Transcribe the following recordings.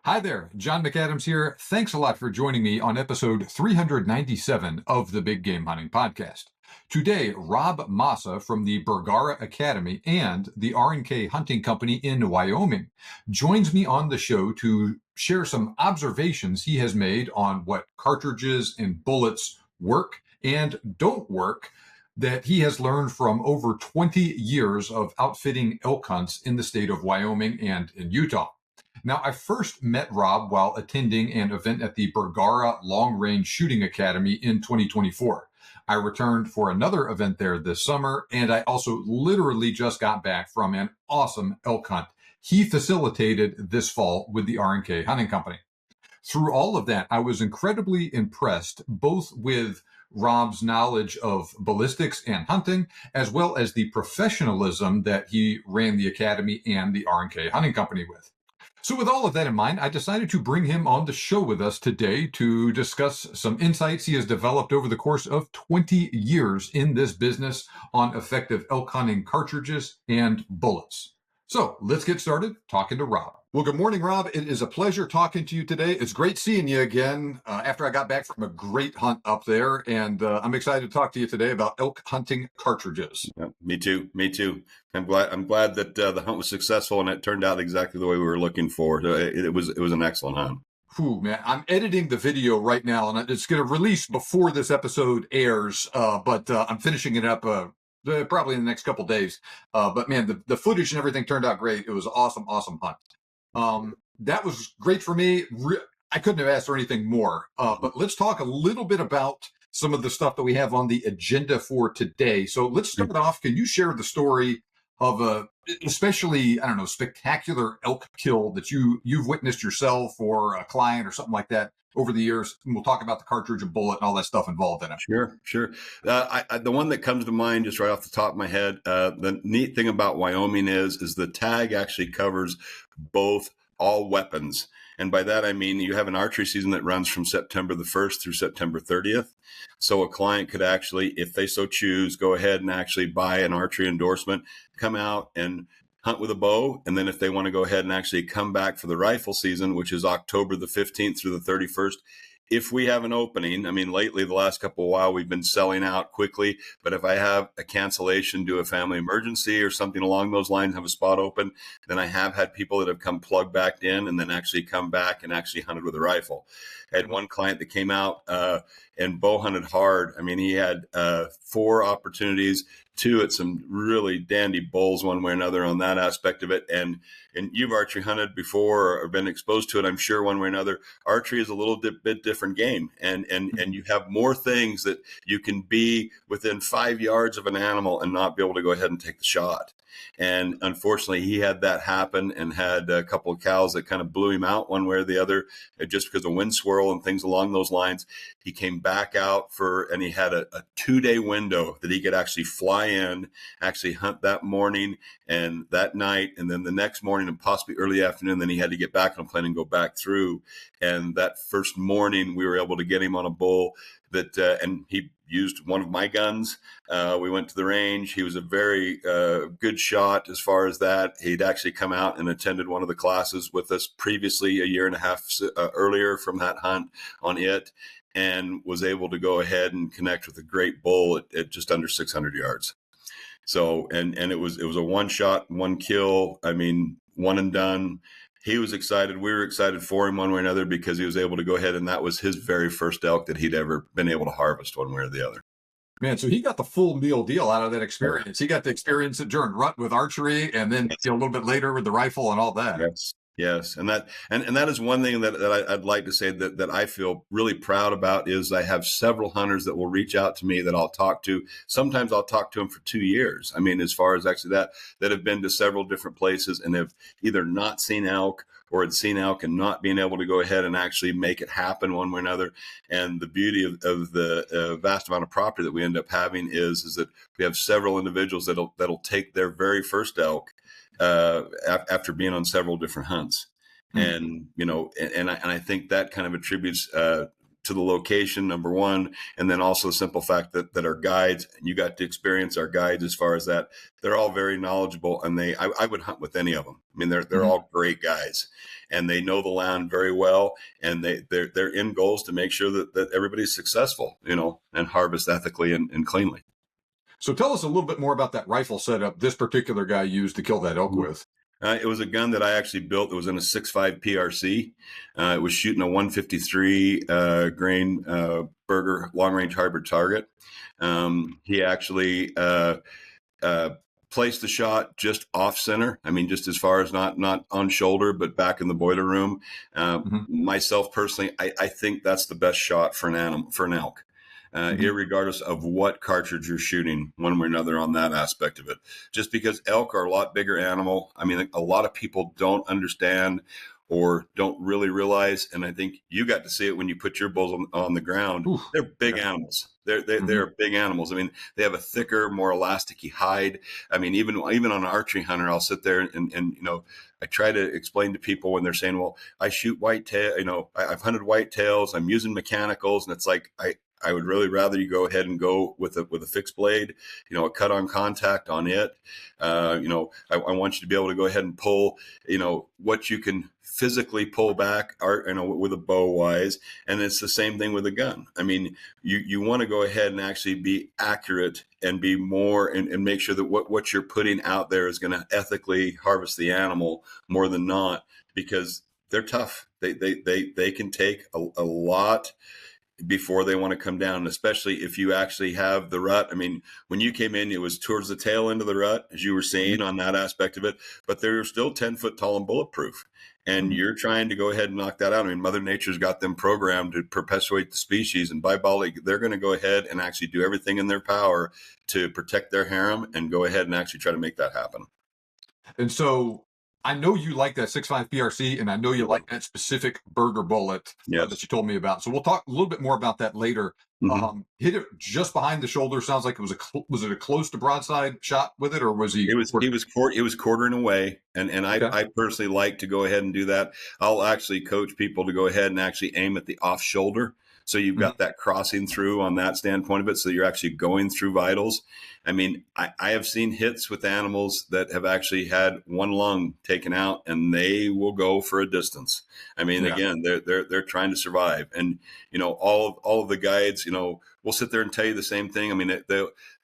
Hi there, John McAdams here. Thanks a lot for joining me on episode 397 of the Big Game Hunting Podcast. Today, Rob Massa from the Bergara Academy and the R&K Hunting Company in Wyoming joins me on the show to share some observations he has made on what cartridges and bullets work and don't work that he has learned from over 20 years of outfitting elk hunts in the state of Wyoming and in Utah. Now, I first met Rob while attending an event at the Bergara Long Range Shooting Academy in 2024. I returned for another event there this summer, and I also literally just got back from an awesome elk hunt he facilitated this fall with the R&K Hunting Company. Through all of that, I was incredibly impressed both with Rob's knowledge of ballistics and hunting, as well as the professionalism that he ran the academy and the R&K Hunting Company with. So with all of that in mind, I decided to bring him on the show with us today to discuss some insights he has developed over the course of 20 years in this business on effective elk hunting cartridges and bullets. So let's get started talking to Rob. Well, good morning, Rob. It is a pleasure talking to you today. It's great seeing you again after I got back from a great hunt up there. And I'm excited to talk to you today about elk hunting cartridges. Yeah, me too. I'm glad that the hunt was successful and it turned out exactly the way we were looking for. It was an excellent hunt. Ooh, man, I'm editing the video right now, and it's going to release before this episode airs, but I'm finishing it up probably in the next couple days. But man, the footage and everything turned out great. It was an awesome hunt. That was great for me. I couldn't have asked for anything more. But let's talk a little bit about some of the stuff that we have on the agenda for today. So let's start off. Can you share the story of a especially, I don't know, spectacular elk kill that you've witnessed yourself or a client or something like that over the years? And we'll talk about the cartridge and bullet and all that stuff involved in it. Sure. The one that comes to mind just right off the top of my head, the neat thing about Wyoming is the tag actually covers all weapons. And by that, I mean, you have an archery season that runs from September the 1st through September 30th. So a client could actually, if they so choose, go ahead and actually buy an archery endorsement, come out and hunt with a bow. And then if they want to go ahead and actually come back for the rifle season, which is October the 15th through the 31st, if we have an opening, I mean, lately, the last couple of while, we've been selling out quickly. But if I have a cancellation due to a family emergency or something along those lines, have a spot open, then I have had people that have come plug back in and then actually come back and actually hunted with a rifle. I had one client that came out and bow hunted hard. I mean, he had 4 opportunities, 2 at some really dandy bulls one way or another on that aspect of it. And you've archery hunted before or been exposed to it, I'm sure, one way or another. Archery is a little bit different game. And you have more things that you can be within 5 yards of an animal and not be able to go ahead and take the shot. And unfortunately, he had that happen and had a couple of cows that kind of blew him out one way or the other, just because of wind swirl and things along those lines. He came back out and he had a 2-day window that he could actually fly in, actually hunt that morning and that night, and then the next morning and possibly early afternoon. Then he had to get back on a plane and go back through. And that first morning, we were able to get him on a bull that, and he used one of my guns. We went to the range. He was a very good shot as far as that. He'd actually come out and attended one of the classes with us previously a year and a half earlier from that hunt on it, and was able to go ahead and connect with a great bull at just under 600 yards. So, and it was a one shot, one kill. I mean, one and done. He was excited. We were excited for him one way or another because he was able to go ahead, and that was his very first elk that he'd ever been able to harvest one way or the other. Man, so he got the full meal deal out of that experience. He got the experience at during rut with archery, and then a little bit later with the rifle and all that. Yes. And that is one thing that I'd like to say that I feel really proud about is I have several hunters that will reach out to me that I'll talk to. Sometimes I'll talk to them for 2 years. I mean, as far as actually that have been to several different places and have either not seen elk or had seen elk and not being able to go ahead and actually make it happen one way or another. And the beauty of the vast amount of property that we end up having is that we have several individuals that'll take their very first elk after being on several different hunts. And, you know, and I think that kind of attributes to the location, number one, and then also the simple fact that our guides, and you got to experience our guides as far as that, they're all very knowledgeable, and I would hunt with any of them. I mean, they're all great guys, and they know the land very well, and their end goal is to make sure that everybody's successful, and harvest ethically and cleanly. So tell us a little bit more about that rifle setup this particular guy used to kill that elk with. It was a gun that I actually built. It was in a 6.5 PRC. It was shooting a 153 grain Berger long-range hybrid target. He actually placed the shot just off center. I mean, just as far as not on shoulder, but back in the boiler room. Myself personally, I think that's the best shot for an animal, for an elk. Irregardless of what cartridge you're shooting, one way or another, on that aspect of it. Just because elk are a lot bigger animal. I mean, a lot of people don't understand or don't really realize, and I think you got to see it when you put your bulls on the ground. Ooh, they're big animals. They're big animals. I mean, they have a thicker, more elasticy hide. I mean, even on an archery hunter, I'll sit there and I try to explain to people when they're saying, "Well, I shoot whitetail. I've hunted whitetails. I'm using mechanicals," and it's like I would really rather you go ahead and go with a fixed blade, a cut on contact on it. I want you to be able to go ahead and pull, what you can physically pull back, with a bow wise. And it's the same thing with a gun. I mean, you want to go ahead and actually be accurate and be more and make sure that what you're putting out there is going to ethically harvest the animal more than not, because they're tough. They can take a lot before they want to come down, especially if you actually have the rut. I mean, when you came in, it was towards the tail end of the rut, as you were saying, on that aspect of it, but they're still 10 foot tall and bulletproof. And you're trying to go ahead and knock that out. I mean, Mother Nature's got them programmed to perpetuate the species, and by golly, they're going to go ahead and actually do everything in their power to protect their harem and go ahead and actually try to make that happen. And so I know you like that 6.5 PRC, and I know you like that specific Berger bullet that you told me about. So we'll talk a little bit more about that later. Hit it just behind the shoulder. Sounds like it was it a close to broadside shot with it, or was he? He was quartering away, and I personally like to go ahead and do that. I'll actually coach people to go ahead and actually aim at the off shoulder. So you've got that crossing through on that standpoint of it. So you're actually going through vitals. I mean, I have seen hits with animals that have actually had one lung taken out, and they will go for a distance. I mean, again, they're trying to survive. And, all of the guides, we'll sit there and tell you the same thing. I mean,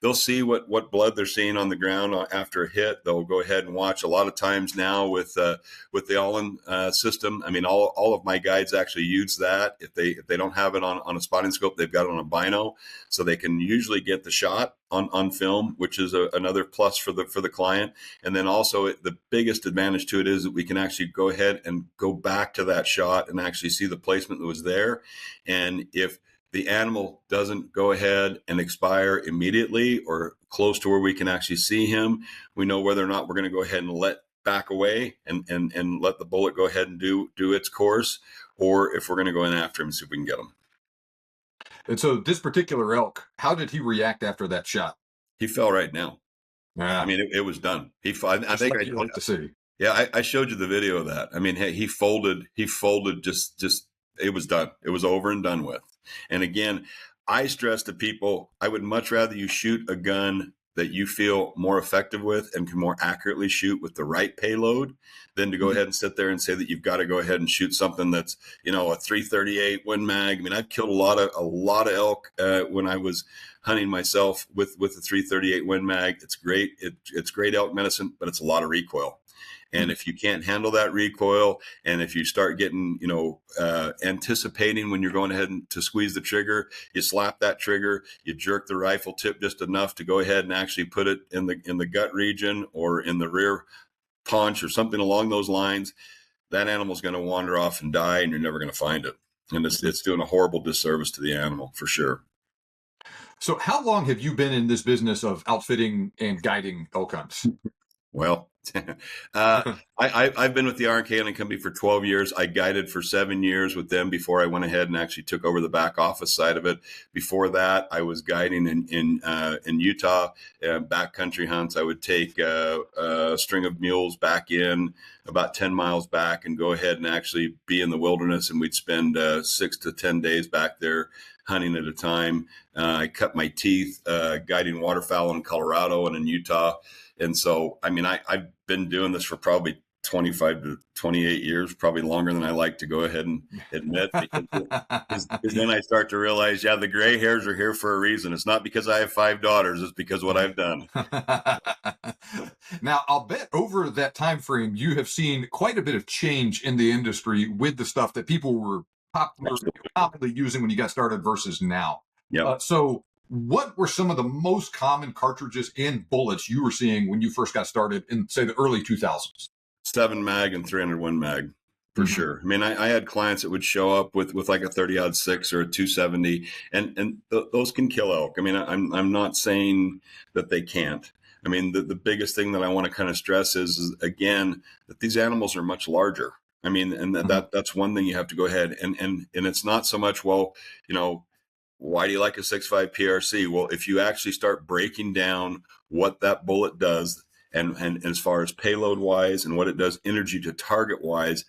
they'll see what blood they're seeing on the ground after a hit. They'll go ahead and watch. A lot of times now with the all-in system, I mean, all of my guides actually use that. If they don't have it on a spotting scope, they've got it on a bino, so they can usually get the shot on film, which is another plus for the client. And then also the biggest advantage to it is that we can actually go ahead and go back to that shot and actually see the placement that was there. And if the animal doesn't go ahead and expire immediately or close to where we can actually see him, we know whether or not we're going to go ahead and let back away and let the bullet go ahead and do its course, or if we're going to go in after him and see if we can get him. And so this particular elk, how did he react after that shot? He fell right down. Yeah. I mean, it was done. I think like like to see. Yeah, I showed you the video of that. I mean, hey, he folded just it was done. It was over and done with. And again, I stress to people, I would much rather you shoot a gun that you feel more effective with and can more accurately shoot with the right payload than to go ahead and sit there and say that you've got to go ahead and shoot something that's, a 338 Win Mag. I mean, I've killed a lot of elk when I was hunting myself with the 338 Win Mag. It's great. It's great elk medicine, but it's a lot of recoil. And if you can't handle that recoil, and if you start getting, anticipating when you're going ahead to squeeze the trigger, you slap that trigger, you jerk the rifle tip just enough to go ahead and actually put it in the gut region or in the rear paunch or something along those lines, that animal's going to wander off and die, and you're never going to find it. And it's doing a horrible disservice to the animal for sure. So how long have you been in this business of outfitting and guiding elk hunts? Well, I've been with the R&K Hunting Company for 12 years. I guided for 7 years with them before I went ahead and actually took over the back office side of it. Before that, I was guiding in Utah, backcountry hunts. I would take a string of mules back in about 10 miles back and go ahead and actually be in the wilderness, and we'd spend 6 to 10 days back there hunting at a time. I cut my teeth guiding waterfowl in Colorado and in Utah. And so, I mean, I've been doing this for probably 25 to 28 years, probably longer than I like to go ahead and admit, because then I start to realize, yeah, the gray hairs are here for a reason. It's not because I have 5 daughters. It's because of what I've done. Now, I'll bet over that time frame, you have seen quite a bit of change in the industry with the stuff that people were commonly using when you got started versus now. Yep. So what were some of the most common cartridges and bullets you were seeing when you first got started in, say, the early 2000s? 7 mag and 300 Win mag, for sure. I mean, I had clients that would show up with like a 30-06 or a 270, and those can kill elk. I mean, I'm not saying that they can't. I mean, the biggest thing that I want to kind of stress is again, that these animals are much larger. I mean, and that's one thing you have to go ahead and it's not so much, well, you know, why do you like a 6.5 PRC? Well, if you actually start breaking down what that bullet does, and as far as payload wise and what it does energy to target wise,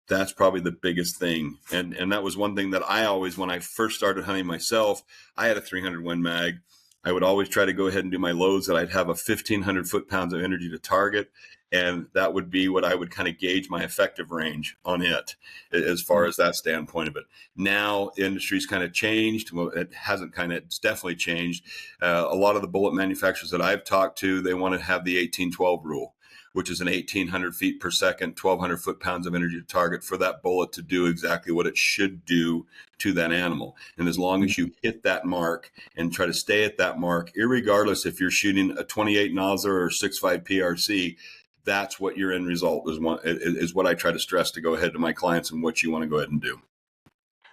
that's probably the biggest thing. And that was one thing that I always, when I first started hunting myself, I had a 300 Win mag. I would always try to go ahead and do my loads that I'd have a 1,500 foot-pounds of energy to target. And that would be what I would kind of gauge my effective range on it as far as that standpoint of it. Now, the industry's kind of changed. Well, it hasn't kind of, it's definitely changed. A lot of the bullet manufacturers that I've talked to, they want to have the 18-12 rule, which is an 1,800 feet per second, 1,200 foot-pounds of energy to target for that bullet to do exactly what it should do to that animal. And as long as you hit that mark and try to stay at that mark, irregardless if you're shooting a 28 Nosler or 6.5 PRC, that's what your end result is what I try to stress to go ahead to my clients and what you want to go ahead and do.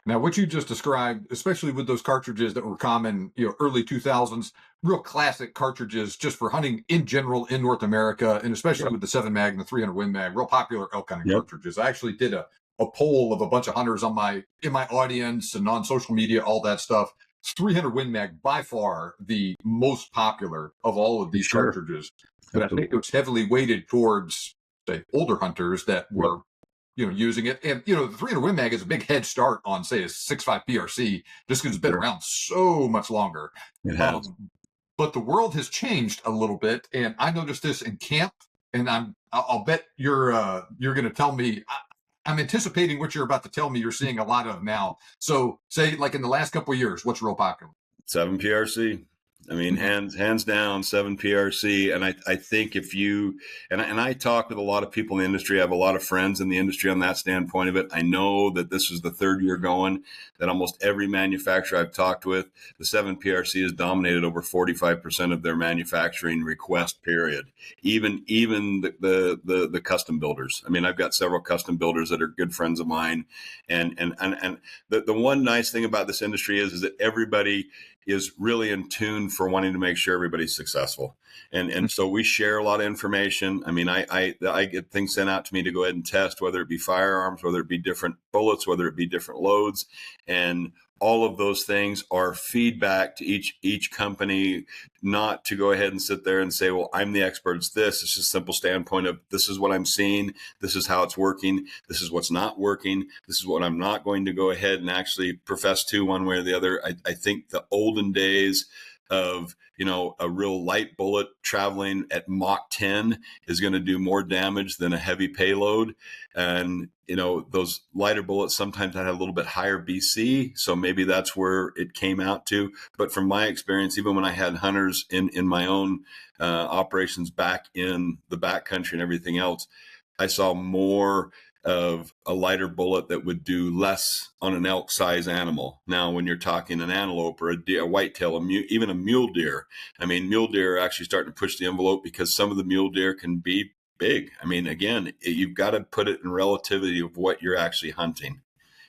Now, what you just described, especially with those cartridges that were common, early 2000s, real classic cartridges just for hunting in general in North America, and especially with the 7 mag and the 300 Win mag, real popular elk hunting cartridges. I actually did a poll of a bunch of hunters in my audience and on social media, all that stuff. 300 Win mag, by far the most popular of all of these cartridges. But I think it was heavily weighted towards, say, older hunters that were using it. And, the 300 Win mag is a big head start on, say, a 6.5 PRC, just because it's been around so much longer. It has. But the world has changed a little bit, and I noticed this in camp, and I'll bet you're going to tell me, I'm anticipating what you're about to tell me you're seeing a lot of now. So say, like in the last couple of years, what's real popular? 7 PRC. I mean, hands down, 7 PRC. And I think if you, and I talk with a lot of people in the industry, I have a lot of friends in the industry on that standpoint of it. I know that this is the third year going, that almost every manufacturer I've talked with, the 7 PRC has dominated over 45% of their manufacturing request period. Even the custom builders. I mean, I've got several custom builders that are good friends of mine. And the one nice thing about this industry is that everybody is really in tune for wanting to make sure everybody's successful. And so we share a lot of information. I mean, I get things sent out to me to go ahead and test, whether it be firearms, whether it be different bullets, whether it be different loads. And all of those things are feedback to each company, not to go ahead and sit there and say, well, I'm the expert. It's this. It's just a simple standpoint of this is what I'm seeing. This is how it's working. This is what's not working. This is what I'm not going to go ahead and actually profess to one way or the other. I think the olden days of, a real light bullet traveling at Mach 10 is going to do more damage than a heavy payload. And, those lighter bullets sometimes had a little bit higher BC. So maybe that's where it came out to. But from my experience, even when I had hunters in my own operations back in the backcountry and everything else, I saw more of a lighter bullet that would do less on an elk size animal. Now, when you're talking an antelope or a whitetail, even a mule deer, I mean, mule deer are actually starting to push the envelope because some of the mule deer can be big. I mean, again, you've got to put it in relativity of what you're actually hunting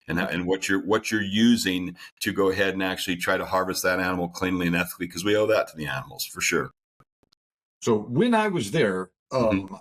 and what you're using to go ahead and actually try to harvest that animal cleanly and ethically, because we owe that to the animals for sure. So when I was there, Mhm.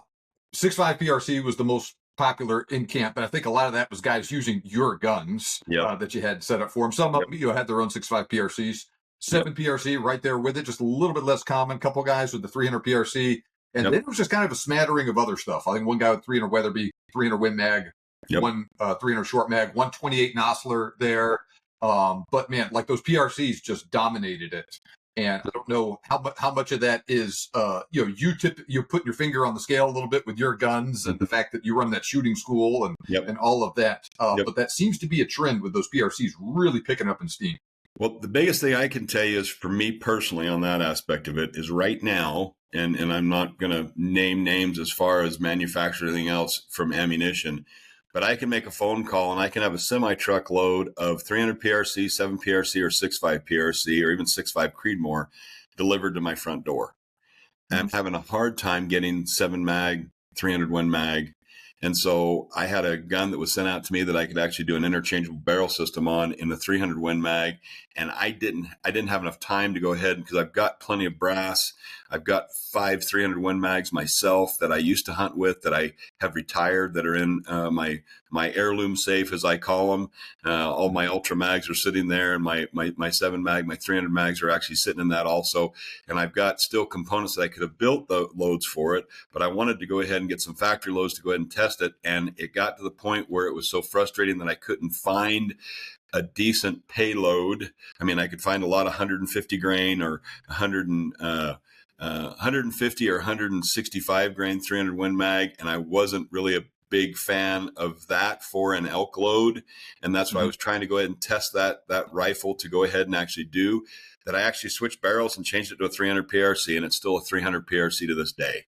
6.5 PRC was the most popular in camp, but I think a lot of that was guys using your guns Yep. that you had set up for them. Some of Yep. them, had their own 6.5 PRCs. Yep. 7 PRC right there with it, just a little bit less common. Couple guys with the 300 PRC, and then Yep. it was just kind of a smattering of other stuff. I think one guy with 300 Weatherby, 300 Win Mag, Yep. one 300 Short Mag, 128 Nosler there. But man, like those PRCs just dominated it. And I don't know how much of that is you're putting your finger on the scale a little bit with your guns and the Mhm. fact that you run that shooting school Yep. and all of that. Yep. But that seems to be a trend with those PRCs really picking up in steam. Well, the biggest thing I can tell you is for me personally on that aspect of it is right now, and I'm not going to name names as far as manufacturer or anything else from ammunition, but I can make a phone call and I can have a semi truck load of 300 PRC, 7 PRC, or 6.5 PRC, or even 6.5 Creedmoor delivered to my front door. I'm Mhm. having a hard time getting 7 mag, 300 Win mag. And so I had a gun that was sent out to me that I could actually do an interchangeable barrel system on in the 300 Win mag. And I didn't have enough time to go ahead because I've got plenty of brass. I've got 5 300 Win mags myself that I used to hunt with that I have retired that are in my heirloom safe, as I call them. All my ultra mags are sitting there, and my 7 mag, my 300 mags are actually sitting in that also. And I've got still components that I could have built the loads for it, but I wanted to go ahead and get some factory loads to go ahead and test it. And it got to the point where it was so frustrating that I couldn't find a decent payload. I mean, I could find a lot of 150 grain or 150 or 165 grain 300 Win mag, and I wasn't really a big fan of that for an elk load. And that's why I Mhm. was trying to go ahead and test that rifle to go ahead and actually do that. I actually switched barrels and changed it to a 300 PRC, and it's still a 300 PRC to this day.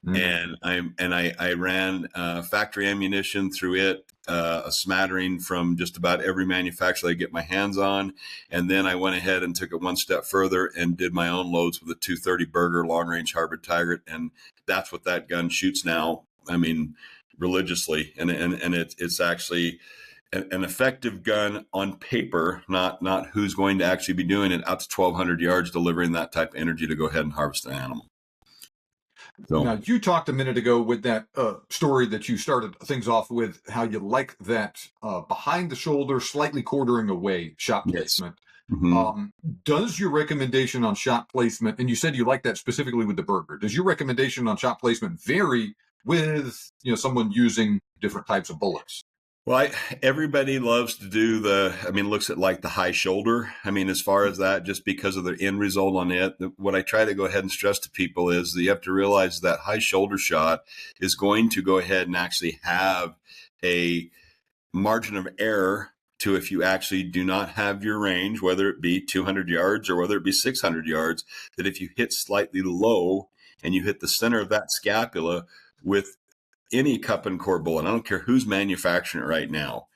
Mhm. And I ran factory ammunition through it, a smattering from just about every manufacturer I get my hands on, and then I went ahead and took it one step further and did my own loads with a 230 Berger long range hybrid Tiger, and that's what that gun shoots now. I mean, religiously, and it's actually an effective gun on paper, not who's going to actually be doing it, out to 1,200 yards, delivering that type of energy to go ahead and harvest an animal. So Now, you talked a minute ago with that story that you started things off with, how you like that behind the shoulder, slightly quartering away shot yes. placement. Hmm. Um, does your recommendation on shot placement, and you said you like that specifically with the burger, does your recommendation on shot placement vary with someone using different types of bullets? Well, everybody loves to do looks at like the high shoulder. I mean, as far as that, just because of the end result on it, what I try to go ahead and stress to people is that you have to realize that high shoulder shot is going to go ahead and actually have a margin of error to if you actually do not have your range, whether it be 200 yards or whether it be 600 yards, that if you hit slightly low and you hit the center of that scapula with any cup and core bullet, I don't care who's manufacturing it right now,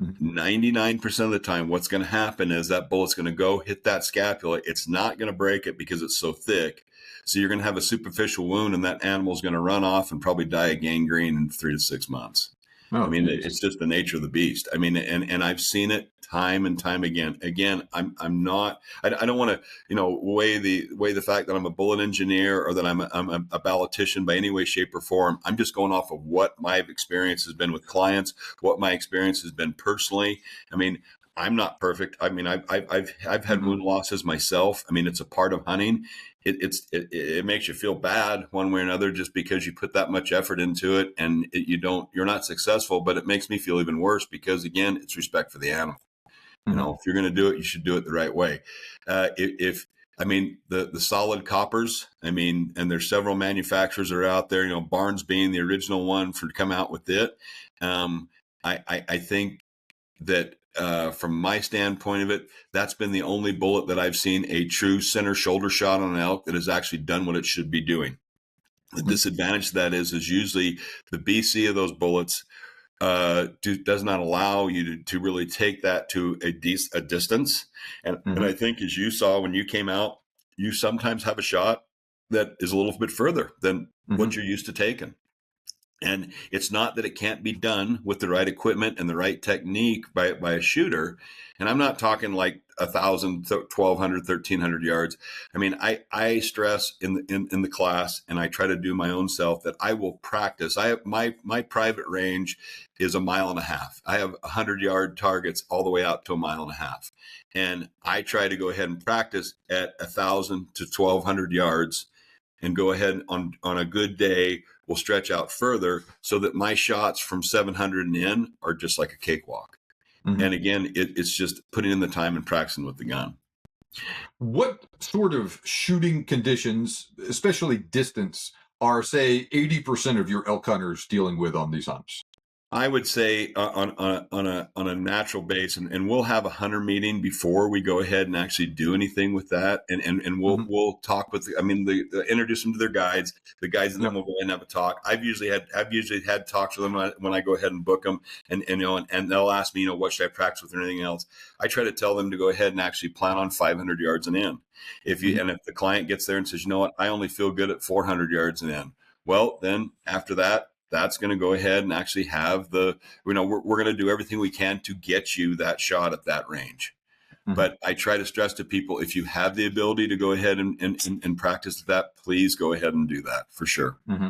Mhm. 99% of the time, what's going to happen is that bullet's going to go hit that scapula. It's not going to break it because it's so thick. So you're going to have a superficial wound, and that animal's going to run off and probably die of gangrene in 3 to 6 months. I Oh, mean, geez. it's just the nature of the beast. I mean, and I've seen it time and time again. Again, I'm not. I don't want to weigh the fact that I'm a bullet engineer or that I'm a ballotician by any way, shape, or form. I'm just going off of what my experience has been with clients, what my experience has been personally. I mean, I'm not perfect. I mean, I've had Mhm. wound losses myself. I mean, it's a part of hunting. It makes you feel bad one way or another just because you put that much effort into it and you're not successful. But it makes me feel even worse because again, it's respect for the animal. Mhm. If you're going to do it, you should do it the right way. If I mean the solid coppers, I mean, and there's several manufacturers that are out there. Barnes being the original one to come out with it. I think that from my standpoint of it, that's been the only bullet that I've seen a true center shoulder shot on an elk that has actually done what it should be doing. The Mhm. disadvantage to that is usually the BC of those bullets does not allow you to really take that to a distance. And Mhm. I think as you saw when you came out, you sometimes have a shot that is a little bit further than what Mhm. you're used to taking. And it's not that it can't be done with the right equipment and the right technique by a shooter. And I'm not talking like 1,000, 1,200, 1,300 yards. I mean, I stress in the class, and I try to do my own self, that I will practice. I have my private range is 1.5 miles. I have 100-yard targets all the way out to 1.5 miles. And I try to go ahead and practice at 1,000 to 1,200 yards, and go ahead on a good day will stretch out further, so that my shots from 700 and in are just like a cakewalk. Mm-hmm. And again, it's just putting in the time and practicing with the gun. What sort of shooting conditions, especially distance, are, say, 80% of your elk hunters dealing with on these hunts? I would say on a natural base, and we'll have a hunter meeting before we go ahead and actually do anything with that, and we'll talk with introduce them to their guides. The guides and then we'll go ahead and have a talk. I've usually had talks with them when I go ahead and book them, and they'll ask me, what should I practice with or anything else. I try to tell them to go ahead and actually plan on 500 yards and in. If the client gets there and says, I only feel good at 400 yards and in, well, then after that, that's going to go ahead and actually have we're going to do everything we can to get you that shot at that range. Mm-hmm. But I try to stress to people, if you have the ability to go ahead and practice that, please go ahead and do that for sure. Mm-hmm.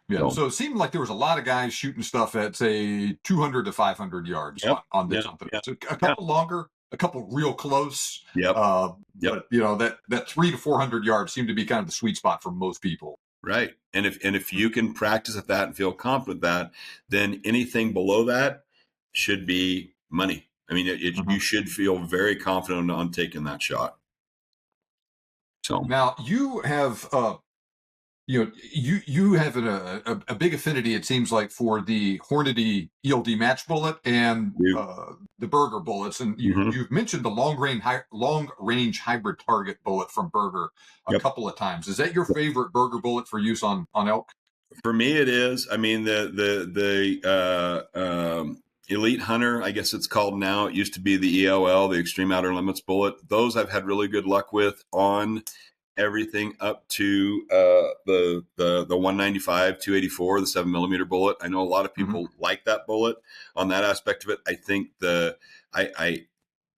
Yeah. So it seemed like there was a lot of guys shooting stuff at, say, 200 to 500 yards on this something. So a couple longer, a couple real close. But that 300 to 400 yards seemed to be kind of the sweet spot for most people. Right. And if you can practice at that and feel confident that, then anything below that should be money. I mean, you should feel very confident on taking that shot. So now you have, you have a big affinity, it seems like, for the Hornady ELD match bullet and the Berger bullets, and you've mentioned the long range hybrid target bullet from Berger a couple of times. Is that your favorite Berger bullet for use on elk? For me, it is. I mean, the Elite Hunter, I guess it's called now. It used to be the EOL, the Extreme Outer Limits bullet. Those I've had really good luck with on everything up to the 195, 284, the 7mm bullet. I know a lot of people like that bullet on that aspect of it. I think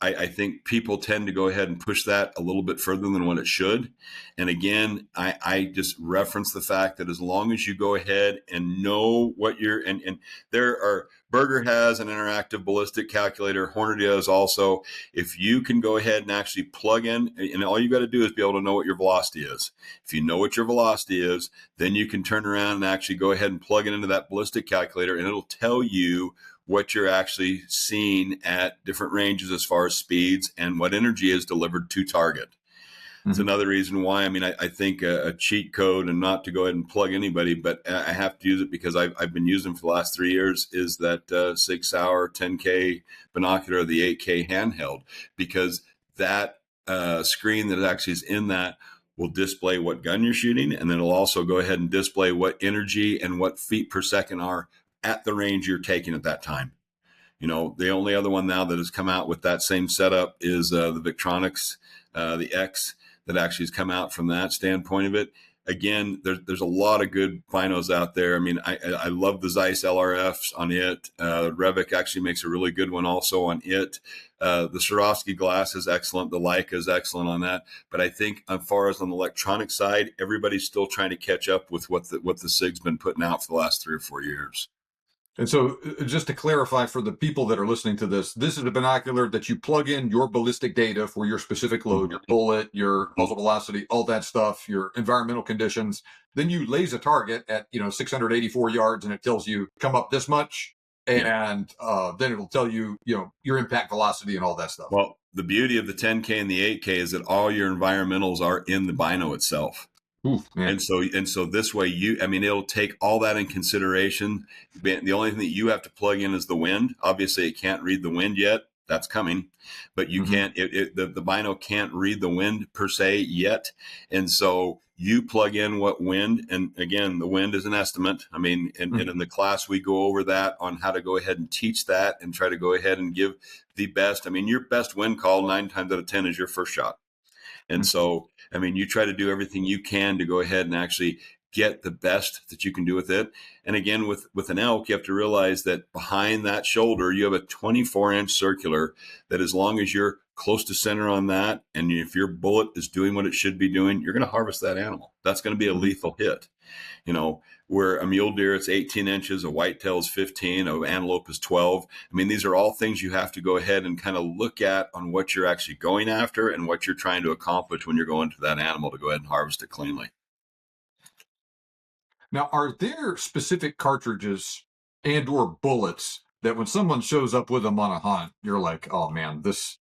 I think people tend to go ahead and push that a little bit further than what it should. And again, I just reference the fact that as long as you go ahead and know what you're, and Berger has an interactive ballistic calculator. Hornady does also. If you can go ahead and actually plug in, and all you got to do is be able to know what your velocity is. If you know what your velocity is, then you can turn around and actually go ahead and plug it into that ballistic calculator, and it'll tell you what you're actually seeing at different ranges as far as speeds and what energy is delivered to target. It's another reason why, I mean, I think a cheat code, and not to go ahead and plug anybody, but I have to use it because I've been using for the last 3 years, is that Sig Sauer 10K binocular, the 8K handheld, because that screen that actually is in that will display what gun you're shooting, and then it'll also go ahead and display what energy and what feet per second are at the range you're taking at that time. The only other one now that has come out with that same setup is the Victronics, the X, that actually has come out from that standpoint of it. Again, there's a lot of good binos out there. I mean, I love the Zeiss LRFs on it. Revik actually makes a really good one also on it. The Swarovski glass is excellent. The Leica is excellent on that. But I think as far as on the electronic side, everybody's still trying to catch up with what the SIG's been putting out for the last 3 or 4 years. And so just to clarify for the people that are listening to this is a binocular that you plug in your ballistic data for your specific load, your bullet, your muzzle velocity, all that stuff, your environmental conditions. Then you laser target at, 684 yards, and it tells you come up this much. And then it'll tell you, your impact velocity and all that stuff. Well, the beauty of the 10K and the 8K is that all your environmentals are in the bino itself. Oof, and so this way it'll take all that in consideration. The only thing that you have to plug in is the wind. Obviously it can't read the wind yet. That's coming, but you can't, the bino can't read the wind per se yet. And so you plug in what wind, and again, the wind is an estimate. I mean, and in the class, we go over that on how to go ahead and teach that and try to go ahead and give the best. I mean, your best wind call 9 times out of 10 is your first shot. And so, I mean, you try to do everything you can to go ahead and actually get the best that you can do with it. And again, with an elk, you have to realize that behind that shoulder, you have a 24-inch circular that as long as you're close to center on that, and if your bullet is doing what it should be doing, you're going to harvest that animal. That's going to be a lethal hit. Where a mule deer, it's 18 inches, a whitetail is 15, an antelope is 12. I mean, these are all things you have to go ahead and kind of look at on what you're actually going after and what you're trying to accomplish when you're going to that animal to go ahead and harvest it cleanly. Now, are there specific cartridges and or bullets that when someone shows up with them on a hunt, you're like, oh man, this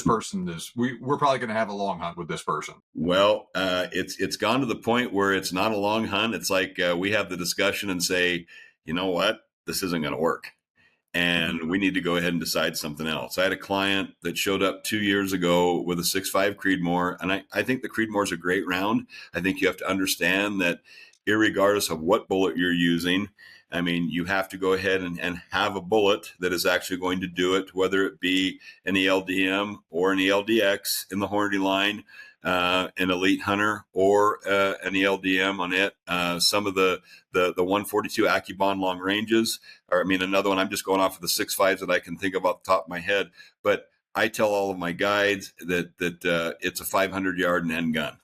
person is, we're probably going to have a long hunt with this person? Well, it's gone to the point where it's not a long hunt. It's like we have the discussion and say, you know what, this isn't going to work. And we need to go ahead and decide something else. I had a client that showed up 2 years ago with a 6.5 Creedmoor. And I think the Creedmoor is a great round. I think you have to understand that irregardless of what bullet you're using, I mean, you have to go ahead and have a bullet that is actually going to do it, whether it be an ELDM or an ELDX in the Hornady line, an Elite Hunter or an ELDM on it. Some of the 142 AccuBond long ranges, or I mean, another one, I'm just going off of the 6.5s that I can think of off the top of my head. But I tell all of my guides that it's a 500-yard and end gun.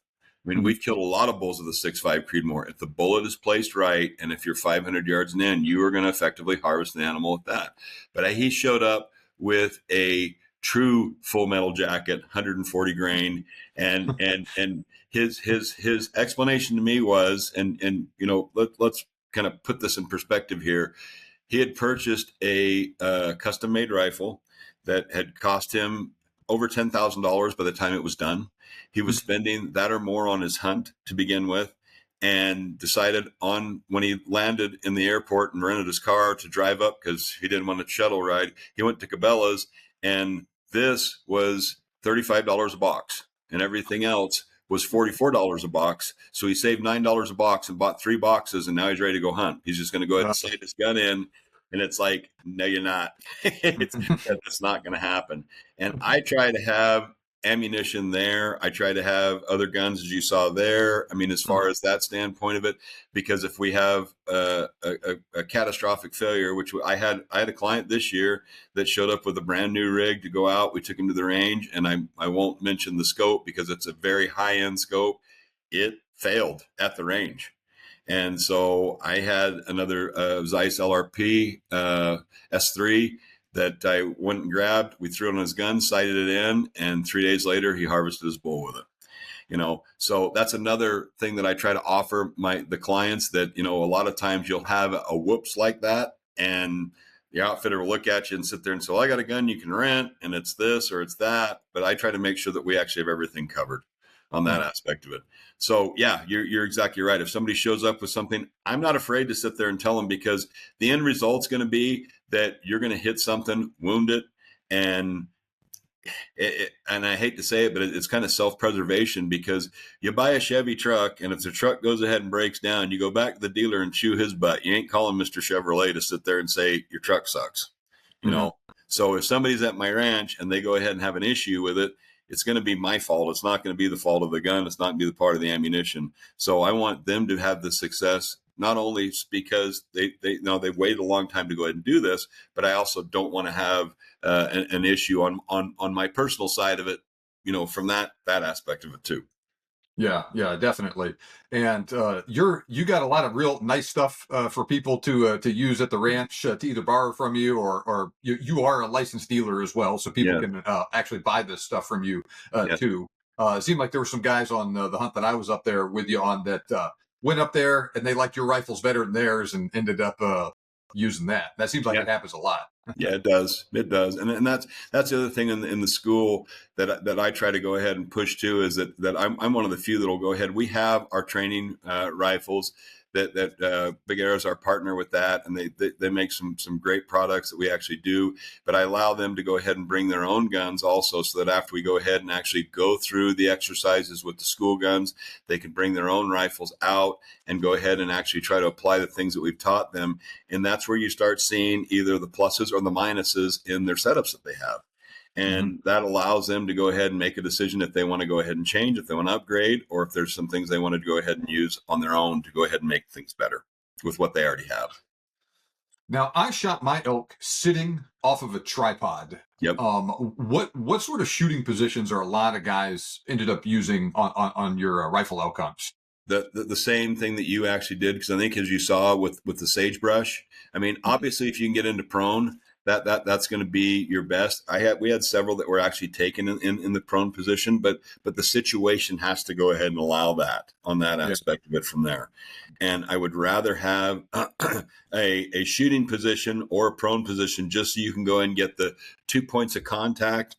I mean, we've killed a lot of bulls with a 6.5 Creedmoor. If the bullet is placed right, and if you're 500 yards and in, you are going to effectively harvest an animal with that. But he showed up with a true Full Metal Jacket, 140 grain, and his explanation to me was, and let's kind of put this in perspective here. He had purchased a custom made rifle that had cost him over $10,000 by the time it was done. He was spending that or more on his hunt to begin with, and decided on when he landed in the airport and rented his car to drive up because he didn't want a shuttle ride. He went to Cabela's, and this was $35 a box, and everything else was $44 a box. So he saved $9 a box and bought 3 boxes, and now he's ready to go hunt. He's just going to go ahead and slide his gun in. And it's like, no, you're not. That's not going to happen. And I try to have ammunition there. I try to have other guns, as you saw there. I mean, as far as that standpoint of it, because if we have a catastrophic failure, which I had a client this year that showed up with a brand new rig to go out. We took him to the range, and I won't mention the scope because it's a very high end scope. It failed at the range. And so I had another Zeiss LRP S3 that I went and grabbed. We threw it on his gun, sighted it in, and 3 days later, he harvested his bull with it. So that's another thing that I try to offer the clients that, a lot of times you'll have a whoops like that, and the outfitter will look at you and sit there and say, well, I got a gun you can rent, and it's this or it's that. But I try to make sure that we actually have everything covered on that aspect of it. So yeah, you're exactly right. If somebody shows up with something, I'm not afraid to sit there and tell them, because the end result's going to be that you're going to hit something, wound it, and I hate to say it, but it's kind of self-preservation, because you buy a Chevy truck, and if the truck goes ahead and breaks down, you go back to the dealer and chew his butt. You ain't calling Mr. Chevrolet to sit there and say your truck sucks. So if somebody's at my ranch and they go ahead and have an issue with it, it's going to be my fault. It's not going to be the fault of the gun. It's not going to be the part of the ammunition. So I want them to have the success, not only because they've waited a long time to go ahead and do this, but I also don't want to have an issue on my personal side of it, from that aspect of it too. Yeah, definitely. And you got a lot of real nice stuff for people to use at the ranch, to either borrow from you, or you are a licensed dealer as well, so people can actually buy this stuff from you too. It seemed like there were some guys on the hunt that I was up there with you on that went up there and they liked your rifles better than theirs and ended up using that. That seems like it happens a lot. Yeah, it does. It does. And that's the other thing in the school that I try to go ahead and push to, is that I'm one of the few that will go ahead. We have our training rifles that Bergara is our partner with that, and they make some great products that we actually do. But I allow them to go ahead and bring their own guns also, so that after we go ahead and actually go through the exercises with the school guns, they can bring their own rifles out and go ahead and actually try to apply the things that we've taught them. And that's where you start seeing either the pluses or the minuses in their setups that they have. And that allows them to go ahead and make a decision if they want to go ahead and change, if they want to upgrade, or if there's some things they want to go ahead and use on their own to go ahead and make things better with what they already have. Now, I shot my elk sitting off of a tripod. Yep. What sort of shooting positions are a lot of guys ended up using on your rifle elk hunts? The same thing that you actually did, because I think as you saw with the sagebrush, I mean, obviously if you can get into prone, that's going to be your best. We had several that were actually taken in the prone position, but the situation has to go ahead and allow that on that aspect of it from there. And I would rather have a shooting position or a prone position just so you can go and get the 2 points of contact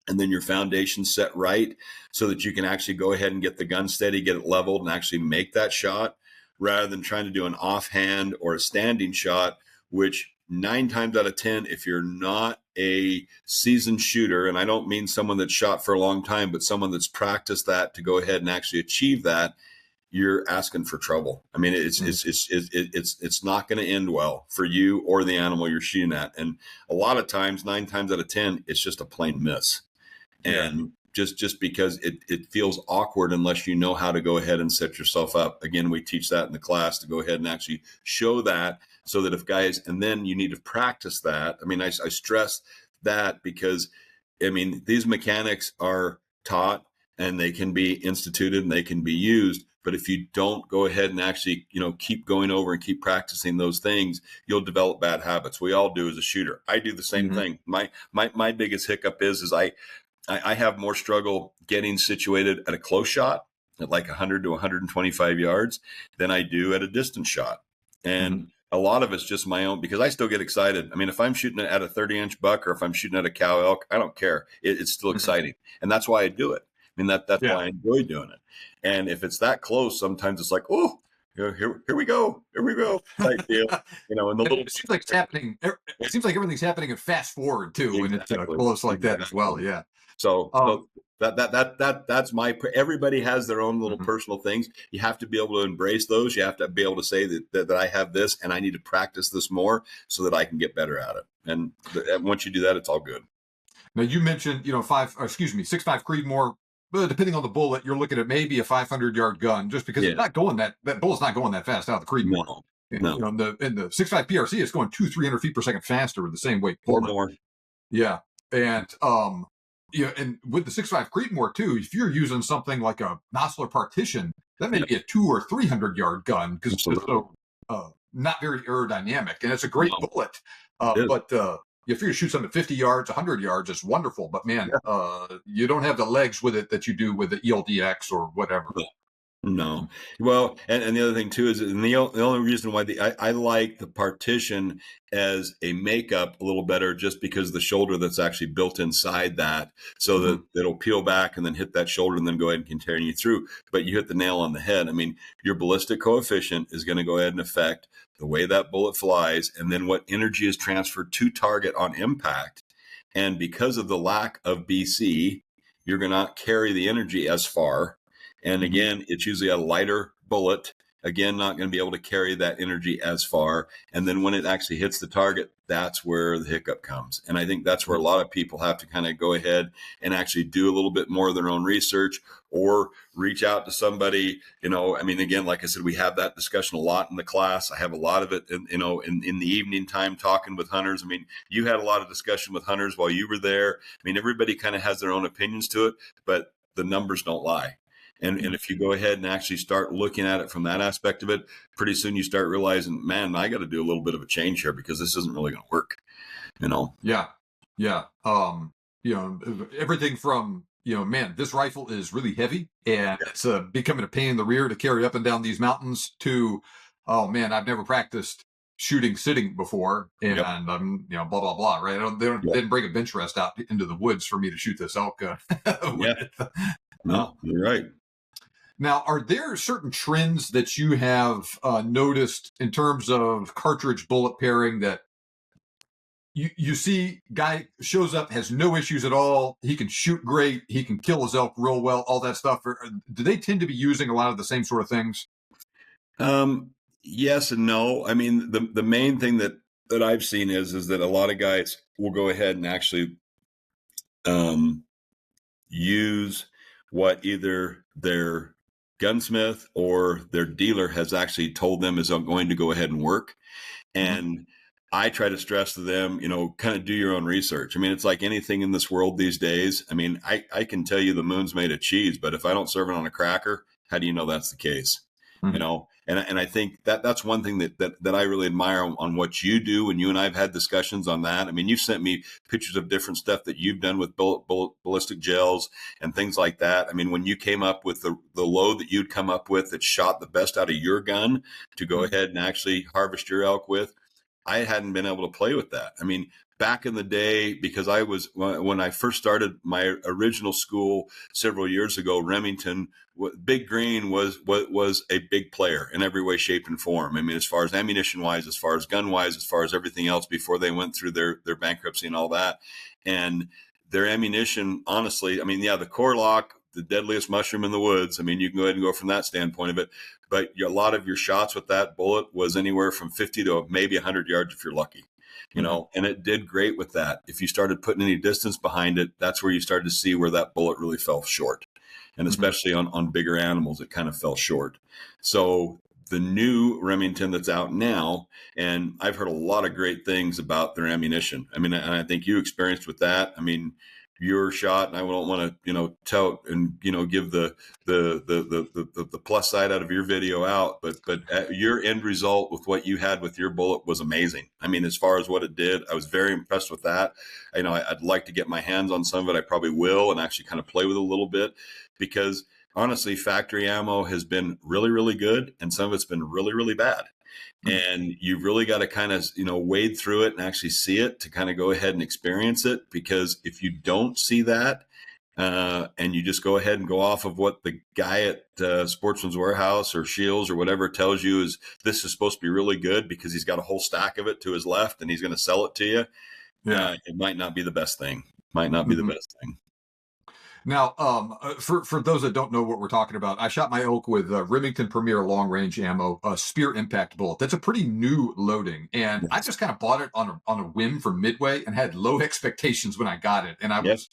and then your foundation set right so that you can actually go ahead and get the gun steady, get it leveled, and actually make that shot, rather than trying to do an offhand or a standing shot, which 9 times out of 10, if you're not a seasoned shooter, and I don't mean someone that's shot for a long time, but someone that's practiced that to go ahead and actually achieve that, you're asking for trouble. I mean, it's not going to end well for you or the animal you're shooting at. And a lot of times, 9 times out of 10, it's just a plain miss. And just because it feels awkward unless you know how to go ahead and set yourself up. Again, we teach that in the class to go ahead and actually show that, so that if guys, and then you need to practice that. I mean, I stress that because, I mean, these mechanics are taught and they can be instituted and they can be used. But if you don't go ahead and actually, keep going over and keep practicing those things, you'll develop bad habits. We all do as a shooter. I do the same thing. My biggest hiccup is I have more struggle getting situated at a close shot at like 100 to 125 yards than I do at a distance shot. And a lot of it's just my own, because I still get excited. I mean, if I'm shooting at a 30-inch buck or if I'm shooting at a cow elk, I don't care. It's still exciting. And that's why I do it. I mean, that's why I enjoy doing it. And if it's that close, sometimes it's like, oh, here we go type deal. And the little, it seems like it's happening. It seems like everything's happening in fast forward too, when it's close like that as well. Yeah. So that's everybody has their own little personal things. You have to be able to embrace those. You have to be able to say that I have this and I need to practice this more so that I can get better at it. And once you do that, it's all good. Now you mentioned, 6.5 Creedmoor. But depending on the bullet, you're looking at maybe a 500-yard gun, just because it's not going that bullet's not going that fast out of the Creedmoor. No. In the 6.5 PRC, it's going 200-300 feet per second faster with the same weight bullet. Or more. Yeah, and and with the 6.5 Creedmoor too, if you're using something like a Nosler Partition, that may be a 200 or 300-yard gun because it's just so not very aerodynamic, and it's a great bullet. But if you're going to shoot something at 50 yards, 100 yards, it's wonderful. But man, you don't have the legs with it that you do with the ELDX or whatever. No. Well, and the other thing too is, and the only reason why I like the Partition as a makeup a little better, just because of the shoulder that's actually built inside that, so that it'll peel back and then hit that shoulder and then go ahead and continue through. But you hit the nail on the head. I mean, your ballistic coefficient is going to go ahead and affect the way that bullet flies, and then what energy is transferred to target on impact. And because of the lack of BC, you're going to not carry the energy as far. And again, it's usually a lighter bullet. Again, not going to be able to carry that energy as far. And then when it actually hits the target, that's where the hiccup comes. And I think that's where a lot of people have to kind of go ahead and actually do a little bit more of their own research, or reach out to somebody. I mean, again, like I said, we have that discussion a lot in the class. I have a lot of it, in the evening time talking with hunters. I mean, you had a lot of discussion with hunters while you were there. I mean, everybody kind of has their own opinions to it, but the numbers don't lie. And if you go ahead and actually start looking at it from that aspect of it, pretty soon you start realizing, man, I got to do a little bit of a change here because this isn't really going to work. Yeah. Everything from, man, this rifle is really heavy and it's becoming a pain in the rear to carry up and down these mountains, to, oh man, I've never practiced shooting sitting before, and I'm, blah, blah, blah, right? They didn't bring a bench rest out into the woods for me to shoot this elk. No, you're right. Now, are there certain trends that you have noticed in terms of cartridge bullet pairing that you see guy shows up, has no issues at all, he can shoot great, he can kill his elk real well, all that stuff? Or do they tend to be using a lot of the same sort of things? Yes and no. I mean, the main thing that I've seen is that a lot of guys will go ahead and actually um, use what either their gunsmith or their dealer has actually told them is going to go ahead and work. Mhm. And I try to stress to them, kind of do your own research. I mean, it's like anything in this world these days. I mean, I can tell you the moon's made of cheese, but if I don't serve it on a cracker, how do you know that's the case? Mhm. And I think that's one thing that I really admire on what you do. And you and I have had discussions on that. I mean, you've sent me pictures of different stuff that you've done with ballistic gels and things like that. I mean, when you came up with the load that you'd come up with that shot the best out of your gun to go Mhm. ahead and actually harvest your elk with, I hadn't been able to play with that. I mean, back in the day, because when I first started my original school several years ago, Remington, Big Green was a big player in every way, shape, and form. I mean, as far as ammunition wise, as far as gun wise, as far as everything else before they went through their bankruptcy and all that. And their ammunition, honestly, I mean, yeah, the core lock, the deadliest mushroom in the woods. I mean, you can go ahead and go from that standpoint of it. But a lot of your shots with that bullet was anywhere from 50 to maybe 100 yards if you're lucky, Mhm. and it did great with that. If you started putting any distance behind it, that's where you started to see where that bullet really fell short. And Mhm. especially on bigger animals, it kind of fell short. So the new Remington that's out now, and I've heard a lot of great things about their ammunition. I mean, and I think you experienced with that. I mean, your shot, and I don't want to, tout and give the plus side out of your video out, but your end result with what you had with your bullet was amazing. I mean, as far as what it did, I was very impressed with that. I'd like to get my hands on some of it. I probably will, and actually kind of play with it a little bit, because honestly, factory ammo has been really, really good, and some of it's been really, really bad. Mhm. And you've really got to kind of wade through it and actually see it to kind of go ahead and experience it. Because if you don't see that, and you just go ahead and go off of what the guy at Sportsman's Warehouse or Shields or whatever tells you is this is supposed to be really good because he's got a whole stack of it to his left and he's going to sell it to you, Yeah. it might not be the best thing. Might not be the Mhm. best thing. Now, for those that don't know what we're talking about, I shot my elk with Remington Premier long range ammo, a spear impact bullet. That's a pretty new loading, and I Yes. just kind of bought it on a whim from Midway and had low expectations when I got it, and I Yep. was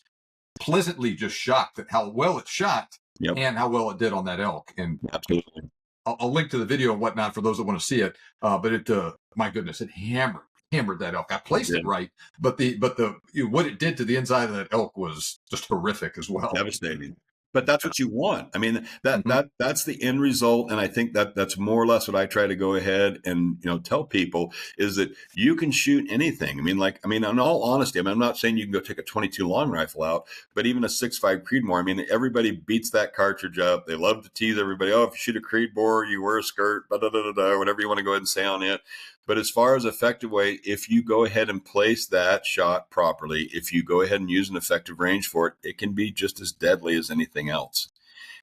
pleasantly just shocked at how well it shot Yep. and how well it did on that elk. And Absolutely. I'll link to the video and whatnot for those that want to see it. But it, my goodness, it hammered that elk. I It placed it did. right, but what it did to the inside of that elk was just horrific as well. Devastating. But that's Yeah. what you want. I mean, that Mhm. that that's the end result, and I think that's more or less what I try to go ahead and tell people is that you can shoot anything. I mean, in all honesty, I mean, I'm not saying you can go take a 22 long rifle out, but even a 6.5 Creedmoor. I mean, everybody beats that cartridge up. They love to tease everybody. Oh, if you shoot a Creedmoor, you wear a skirt, da da da da, whatever you want to go ahead and say on it. But as far as effective way, if you go ahead and place that shot properly, if you go ahead and use an effective range for it, it can be just as deadly as anything else.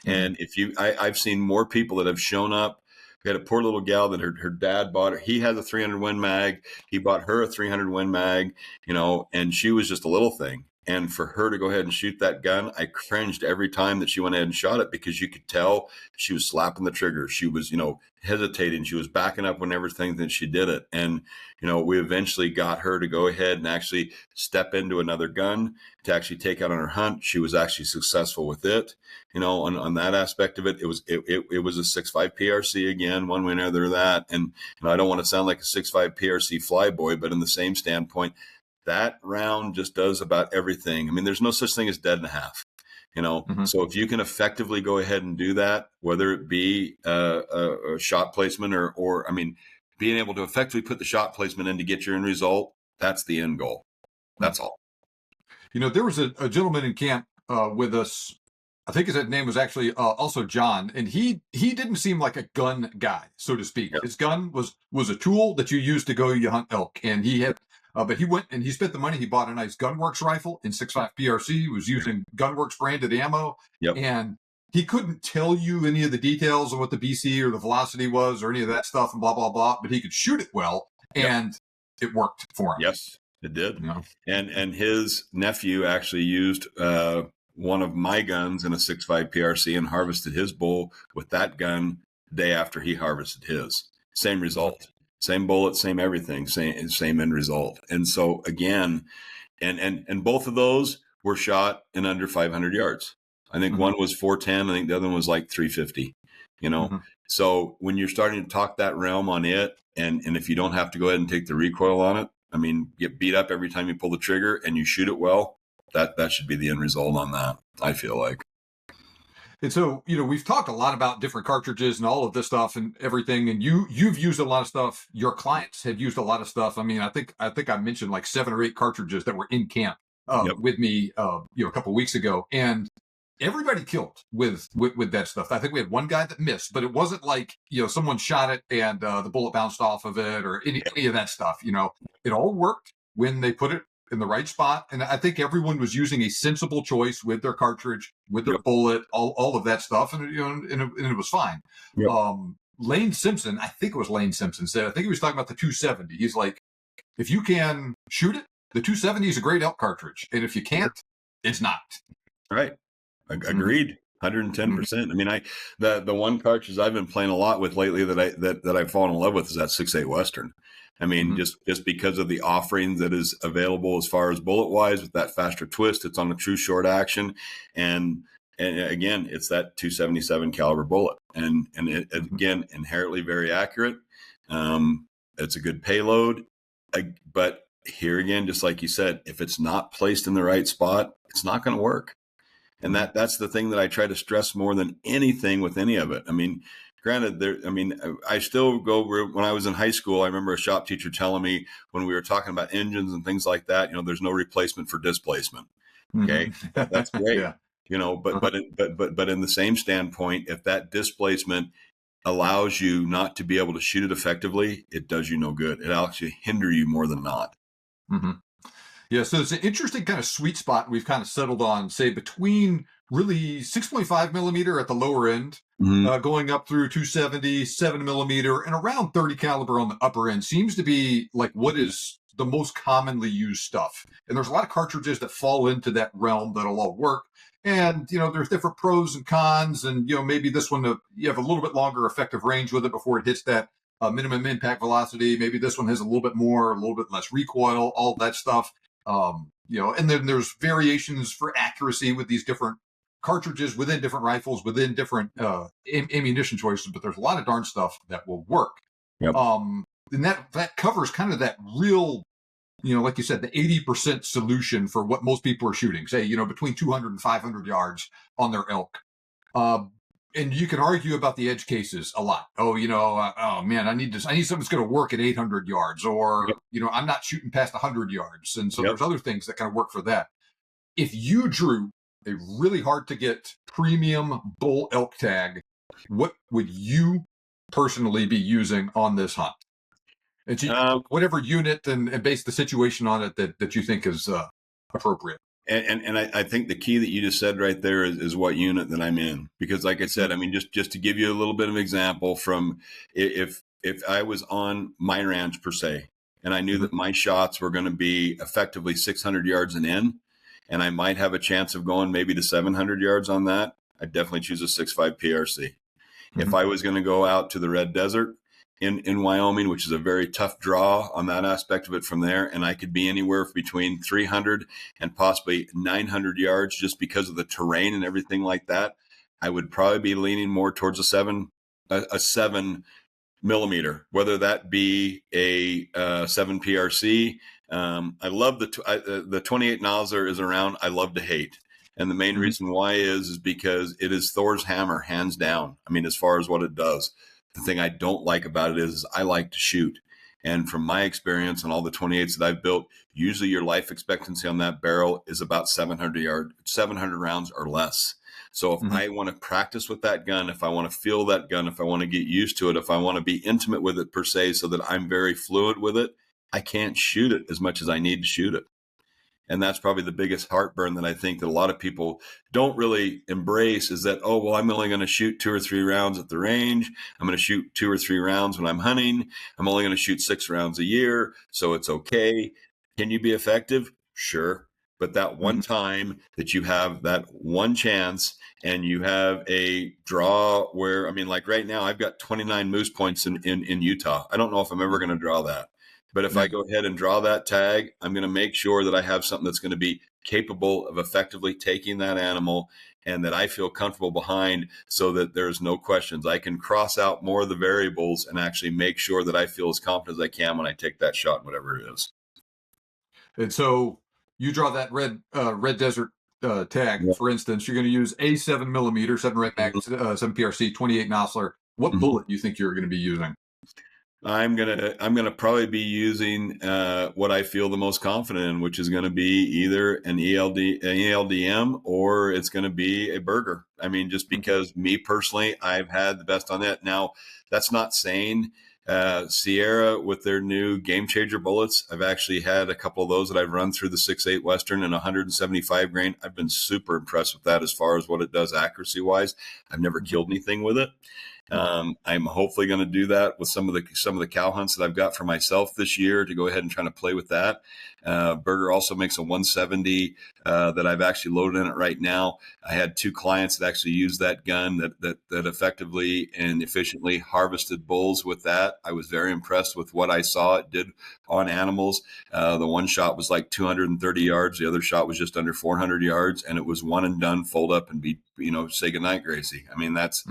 Mhm. And I've seen more people that have shown up. We had a poor little gal that her dad bought her. He has a 300 Win Mag. He bought her a 300 Win Mag, and she was just a little thing. And for her to go ahead and shoot that gun, I cringed every time that she went ahead and shot it, because you could tell she was slapping the trigger. She was, hesitating. She was backing up when everything that she did it. And, we eventually got her to go ahead and actually step into another gun to actually take out on her hunt. She was actually successful with it. On that aspect of it, it was a 6.5 PRC again, one way or another that. And I don't want to sound like a 6.5 PRC flyboy, but in the same standpoint, that round just does about everything. I mean, there's no such thing as dead and a half. Mhm. So if you can effectively go ahead and do that, whether it be a shot placement or I mean, being able to effectively put the shot placement in to get your end result, that's the end goal. Mhm. That's all. There was a gentleman in camp with us. I think his name was actually also John, and he didn't seem like a gun guy, so to speak. Yeah. His gun was a tool that you use to go you hunt elk, and he had. But he went and he spent the money. He bought a nice Gunworks rifle in 6.5 PRC. He was using Gunworks branded ammo, Yep. and he couldn't tell you any of the details of what the BC or the velocity was or any of that stuff and blah blah blah. But he could shoot it well, Yep. and it worked for him. Yes, it did. You know. And his nephew actually used one of my guns in a 6.5 PRC and harvested his bull with that gun the day after he harvested his. Same result, same bullet, same everything, same end result. And so again, and both of those were shot in under 500 yards. I think one was 410. I think the other one was like 350, you know? So when you're starting to talk that realm on it, and if you don't have to go ahead and take the recoil on it, I mean, get beat up every time you pull the trigger and you shoot it well, that should be the end result on that, I feel like. And so, we've talked a lot about different cartridges and all of this stuff and everything. And you've used a lot of stuff. Your clients have used a lot of stuff. I mean, I think I mentioned like 7 or 8 cartridges that were in camp with me, a couple of weeks ago, and everybody killed with that stuff. I think we had one guy that missed, but it wasn't like someone shot it and the bullet bounced off of it or any of that stuff. It all worked when they put it in the right spot. And I think everyone was using a sensible choice with their cartridge, with their bullet, all of that stuff. And, and it was fine. Lane Simpson, I think it was Lane Simpson said, I think he was talking about the 270. He's like, if you can shoot it, the 270 is a great elk cartridge. And if you can't, it's not. Right. Agreed. 110%. I mean, the one cartridge I've been playing a lot with lately that I've fallen in love with is that 6.8 Western. I mean, just because of the offering that is available as far as bullet wise with that faster twist, it's on a true short action. And again, it's that 277 caliber bullet. And it, again, inherently very accurate. It's a good payload. But here again, just like you said, if it's not placed in the right spot, it's not going to work. And that's the thing that I try to stress more than anything with any of it. I mean, granted, I still go when I was in high school. I remember a shop teacher telling me when we were talking about engines and things like that, there's no replacement for displacement. Okay. That's great. But in the same standpoint, if that displacement allows you not to be able to shoot it effectively, it does you no good. It actually hinder you more than not. Yeah, so it's an interesting kind of sweet spot we've kind of settled on, say, between really 6.5 millimeter at the lower end, going up through 270, 7 millimeter, and around 30 caliber on the upper end seems to be like what is the most commonly used stuff. And there's a lot of cartridges that fall into that realm that'll all work. And, there's different pros and cons. And, maybe this one, you have a little bit longer effective range with it before it hits that minimum impact velocity. Maybe this one has a little bit more, a little bit less recoil, all that stuff. And then there's variations for accuracy with these different cartridges within different rifles, within different ammunition choices, but there's a lot of darn stuff that will work. And that covers kind of that real, like you said, the 80% solution for what most people are shooting, say, between 200 and 500 yards on their elk. And you can argue about the edge cases a lot. Oh, oh man, I need something that's going to work at 800 yards, or I'm not shooting past 100 yards, and so there's other things that kind of work for that. If you drew a really hard to get premium bull elk tag, what would you personally be using on this hunt? And whatever unit and base the situation on it that you think is appropriate. And I think the key that you just said right there is what unit that I'm in, because like I said, I mean, just to give you a little bit of example from if I was on my ranch per se, and I knew that my shots were going to be effectively 600 yards and in, and I might have a chance of going maybe to 700 yards on that, I'd definitely choose a 6.5 PRC. If I was going to go out to the Red Desert in Wyoming, which is a very tough draw on that aspect of it from there, and I could be anywhere between 300 and possibly 900 yards just because of the terrain and everything like that, I would probably be leaning more towards a 7 millimeter, whether that be a 7 PRC. I love the 28 Nosler is around. I love to hate. And the main reason why is because it is Thor's hammer, hands down. I mean, as far as what it does. The thing I don't like about it is I like to shoot. And from my experience on all the 28s that I've built, usually your life expectancy on that barrel is about 700 rounds or less. So if I want to practice with that gun, if I want to feel that gun, if I want to get used to it, if I want to be intimate with it per se, so that I'm very fluid with it, I can't shoot it as much as I need to shoot it. And that's probably the biggest heartburn that I think that a lot of people don't really embrace is that, oh, well, I'm only going to shoot 2 or 3 rounds at the range. I'm going to shoot 2 or 3 rounds when I'm hunting. I'm only going to shoot 6 rounds a year. So it's okay. Can you be effective? Sure. But that one time that you have that one chance and you have a draw where, I mean, like right now, I've got 29 moose points in Utah. I don't know if I'm ever going to draw that. But if I go ahead and draw that tag, I'm going to make sure that I have something that's going to be capable of effectively taking that animal and that I feel comfortable behind, so that there's no questions. I can cross out more of the variables and actually make sure that I feel as confident as I can when I take that shot, whatever it is. And so you draw that red desert tag, Yeah. for instance. You're going to use a 7 millimeter, 7 Red Mag, 7 PRC, 28 Nosler. What Mhm. bullet do you think you're going to be using? I'm gonna probably be using what I feel the most confident in, which is going to be either an ELDM, or it's going to be a Berger. I mean, just because me personally, I've had the best on that. Now, that's not saying Sierra with their new Game Changer bullets. I've actually had a couple of those that I've run through the 6.8 Western and 175 grain. I've been super impressed with that as far as what it does accuracy wise. I've never killed anything with it. I'm hopefully going to do that with some of the cow hunts that I've got for myself this year, to go ahead and try to play with that. Berger also makes a 170 that I've actually loaded in it right now. I had 2 clients that actually used that gun that effectively and efficiently harvested bulls with that. I was very impressed with what I saw it did on animals. The one shot was like 230 yards. The other shot was just under 400 yards, and it was one and done, fold up and be, say goodnight, Gracie. I mean, that's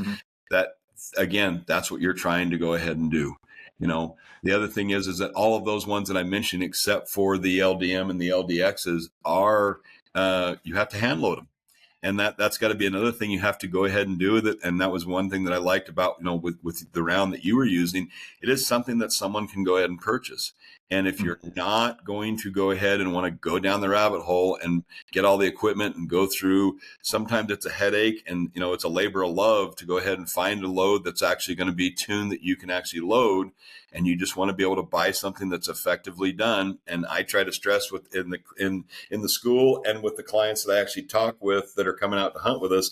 that. Again, that's what you're trying to go ahead and do. The other thing is that all of those ones that I mentioned, except for the LDM and the LDXs, are you have to hand load them. And that's got to be another thing you have to go ahead and do with it. And that was one thing that I liked about, with the round that you were using. It is something that someone can go ahead and purchase. And if you're not going to go ahead and want to go down the rabbit hole and get all the equipment and go through, sometimes it's a headache, and it's a labor of love to go ahead and find a load that's actually going to be tuned that you can actually load. And you just want to be able to buy something that's effectively done. And I try to stress in the school and with the clients that I actually talk with that are coming out to hunt with us,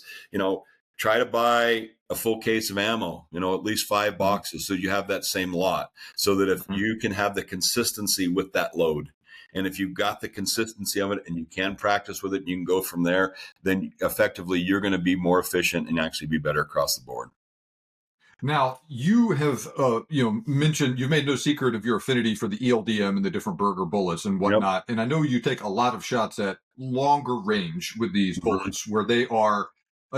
try to buy a full case of ammo, at least 5 boxes, so you have that same lot, so that if you can have the consistency with that load, and if you've got the consistency of it and you can practice with it and you can go from there, then effectively you're going to be more efficient and actually be better across the board. Now, you have, mentioned, you've made no secret of your affinity for the ELDM and the different Berger bullets and Yep. whatnot. And I know you take a lot of shots at longer range with these bullets, where they are,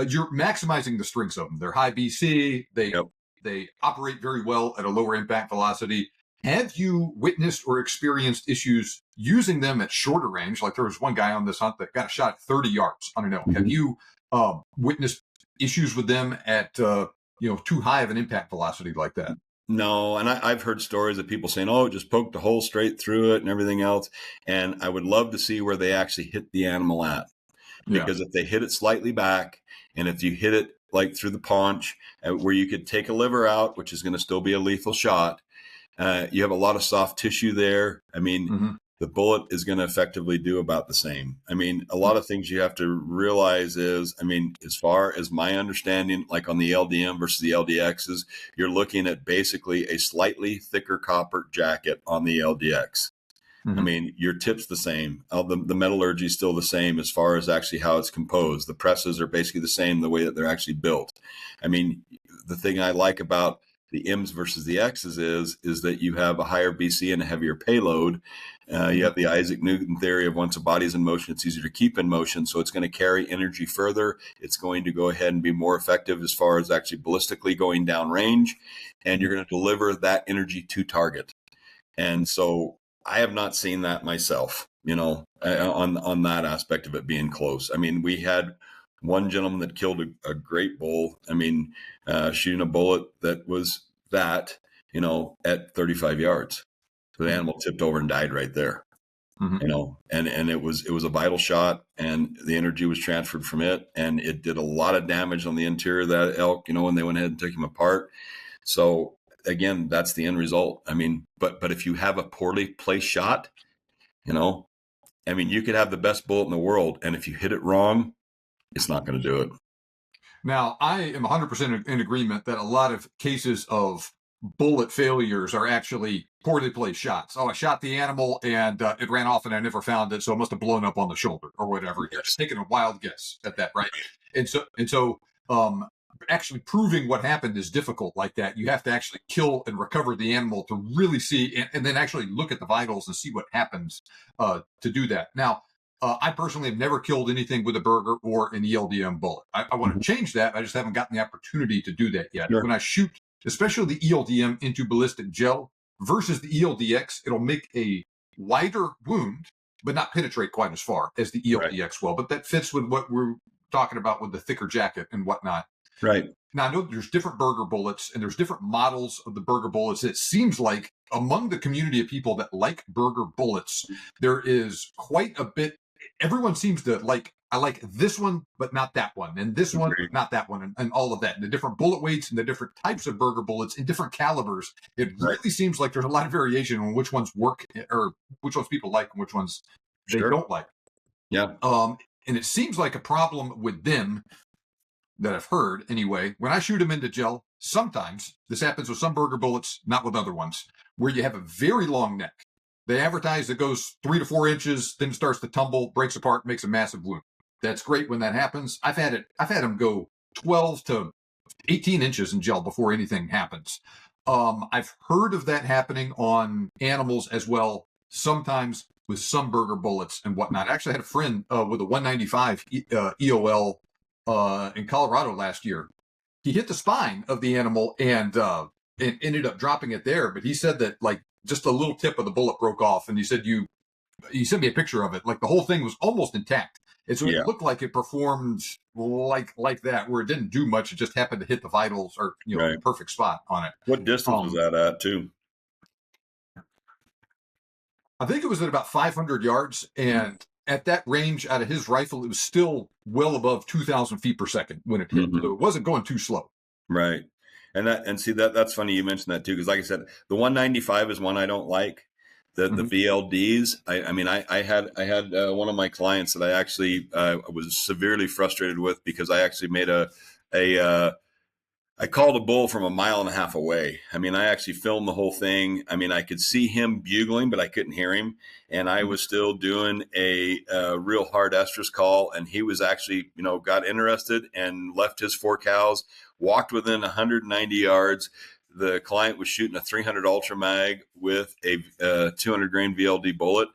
you're maximizing the strengths of them. They're high BC. Yep. They operate very well at a lower impact velocity. Have you witnessed or experienced issues using them at shorter range? Like, there was one guy on this hunt that got a shot at 30 yards on an elk. Have you witnessed issues with them at too high of an impact velocity like that? No, and I've heard stories of people saying, "Oh, just poked a hole straight through it and everything else." And I would love to see where they actually hit the animal at, because if they hit it slightly back, and if you hit it like through the paunch, where you could take a liver out, which is going to still be a lethal shot, you have a lot of soft tissue there. I mean, the bullet is going to effectively do about the same. I mean, a lot of things you have to realize is, as far as my understanding, like on the LDM versus the LDXs, you're looking at basically a slightly thicker copper jacket on the LDX. Your tip's the same. The metallurgy is still the same as far as actually how it's composed. The presses are basically the same, the way that they're actually built. The thing I like about the M's versus the X's is that you have a higher BC and a heavier payload. You have the Isaac Newton theory of once a body's in motion, it's easier to keep in motion. So it's going to carry energy further. It's going to go ahead and be more effective as far as actually ballistically going down range. And you're going to deliver that energy to target. And so I have not seen that myself, on that aspect of it being close. We had one gentleman that killed a great bull. Shooting a bullet that was at 35 yards. So the animal tipped over and died right there. And it was a vital shot, and the energy was transferred from it, and it did a lot of damage on the interior of that elk, when they went ahead and took him apart. So again, that's the end result. But if you have a poorly placed shot, you could have the best bullet in the world, and if you hit it wrong, it's not going to do it. Now, I am 100% in agreement that a lot of cases of bullet failures are actually poorly placed shots. Oh, I shot the animal and it ran off and I never found it, so it must have blown up on the shoulder or whatever. You're just taking a wild guess at that, right? And so actually proving what happened is difficult like that. You have to actually kill and recover the animal to really see, and then actually look at the vitals and see what happens to do that. Now, I personally have never killed anything with a Berger or an ELDM bullet. I want to change that. I just haven't gotten the opportunity to do that yet. Sure. When I shoot, especially the ELDM into ballistic gel versus the ELDX, it'll make a wider wound, but not penetrate quite as far as the ELDX will. But that fits with what we're talking about with the thicker jacket and whatnot. Right. Now, I know there's different Berger bullets and there's different models of the Berger bullets. It seems like among the community of people that like Berger bullets, there is quite a bit. Everyone seems to like, I like this one, but not that one, and this one, but not that one, and all of that. And the different bullet weights and the different types of Berger bullets in different calibers. It really seems like there's a lot of variation on which ones work or which ones people like and which ones they don't like. Yeah. And it seems like a problem with them that I've heard anyway. When I shoot them into gel, sometimes this happens with some Berger bullets, not with other ones, where you have a very long neck. They advertise it goes 3 to 4 inches, then starts to tumble, breaks apart, makes a massive wound. That's great when that happens. I've had them go 12 to 18 inches in gel before anything happens. I've heard of that happening on animals as well, sometimes with some Berger bullets and whatnot. I actually had a friend with a 195 EOL in Colorado last year. He hit the spine of the animal and ended up dropping it there. But he said that like just a little tip of the bullet broke off, and he said you sent me a picture of it. Like the whole thing was almost intact. And so it looked like it performed like that, where it didn't do much. It just happened to hit the vitals or the perfect spot on it. What distance was that at too? I think it was at about 500 yards, and at that range out of his rifle, it was still well above 2,000 feet per second when it hit. So it wasn't going too slow. Right. And see that's funny you mentioned that too, because like I said, the 195 is one I don't like. The VLDs. I had one of my clients that I actually was severely frustrated with because I actually made I called a bull from 1.5 miles away. I mean, I actually filmed the whole thing. I mean, I could see him bugling, but I couldn't hear him. And I was still doing a real hard estrus call. And he was actually, got interested and left his 4 cows, walked within 190 yards. The client was shooting a 300 Ultra Mag with a 200 grain VLD bullet.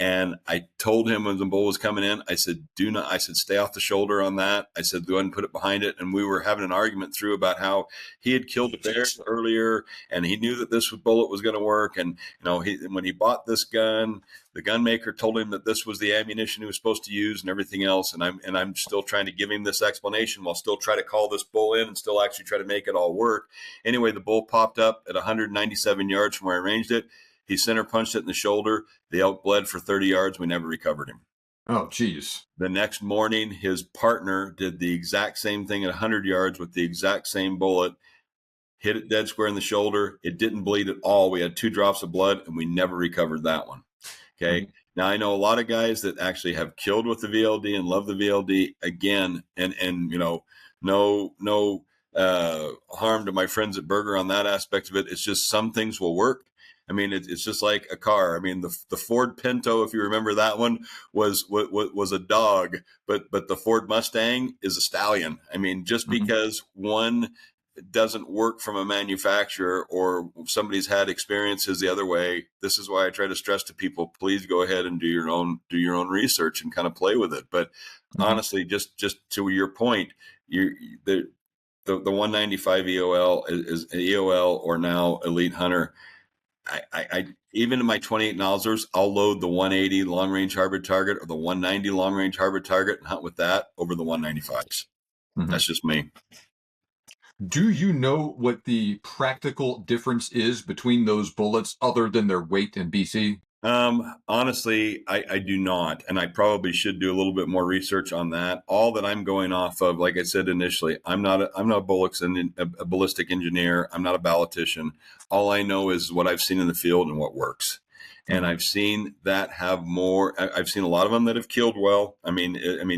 And I told him when the bull was coming in, I said, stay off the shoulder on that. I said, go ahead and put it behind it. And we were having an argument through about how he had killed a bear earlier and he knew that this bullet was going to work. And, when he bought this gun, the gun maker told him that this was the ammunition he was supposed to use and everything else. And I'm still trying to give him this explanation while still try to call this bull in and still actually try to make it all work. Anyway, the bull popped up at 197 yards from where I ranged it. He center punched it in the shoulder. The elk bled for 30 yards. We never recovered him. Oh, geez. The next morning, his partner did the exact same thing at 100 yards with the exact same bullet, hit it dead square in the shoulder. It didn't bleed at all. We had 2 drops of blood, and we never recovered that one. Okay. Now, I know a lot of guys that actually have killed with the VLD and love the VLD again, and no harm to my friends at Berger on that aspect of it. It's just some things will work. I mean, it's just like a car. I mean, the Ford Pinto, if you remember that one, was a dog, but the Ford Mustang is a stallion. I mean, just because one doesn't work from a manufacturer or somebody's had experiences the other way, this is why I try to stress to people: please go ahead and do your own research and kind of play with it. But honestly, just to your point, the 195 EOL is EOL or now Elite Hunter. I even in my 28 Nosers, I'll load the 180 long range hybrid target or the 190 long range hybrid target and hunt with that over the 195s. That's just me. Do you know what the practical difference is between those bullets other than their weight and BC? Honestly, I do not. And I probably should do a little bit more research on that. All that I'm going off of, like I said initially, I'm not a ballistic engineer. I'm not a ballotician. All I know is what I've seen in the field and what works. And I've seen that have more. I've seen a lot of them that have killed well. I mean,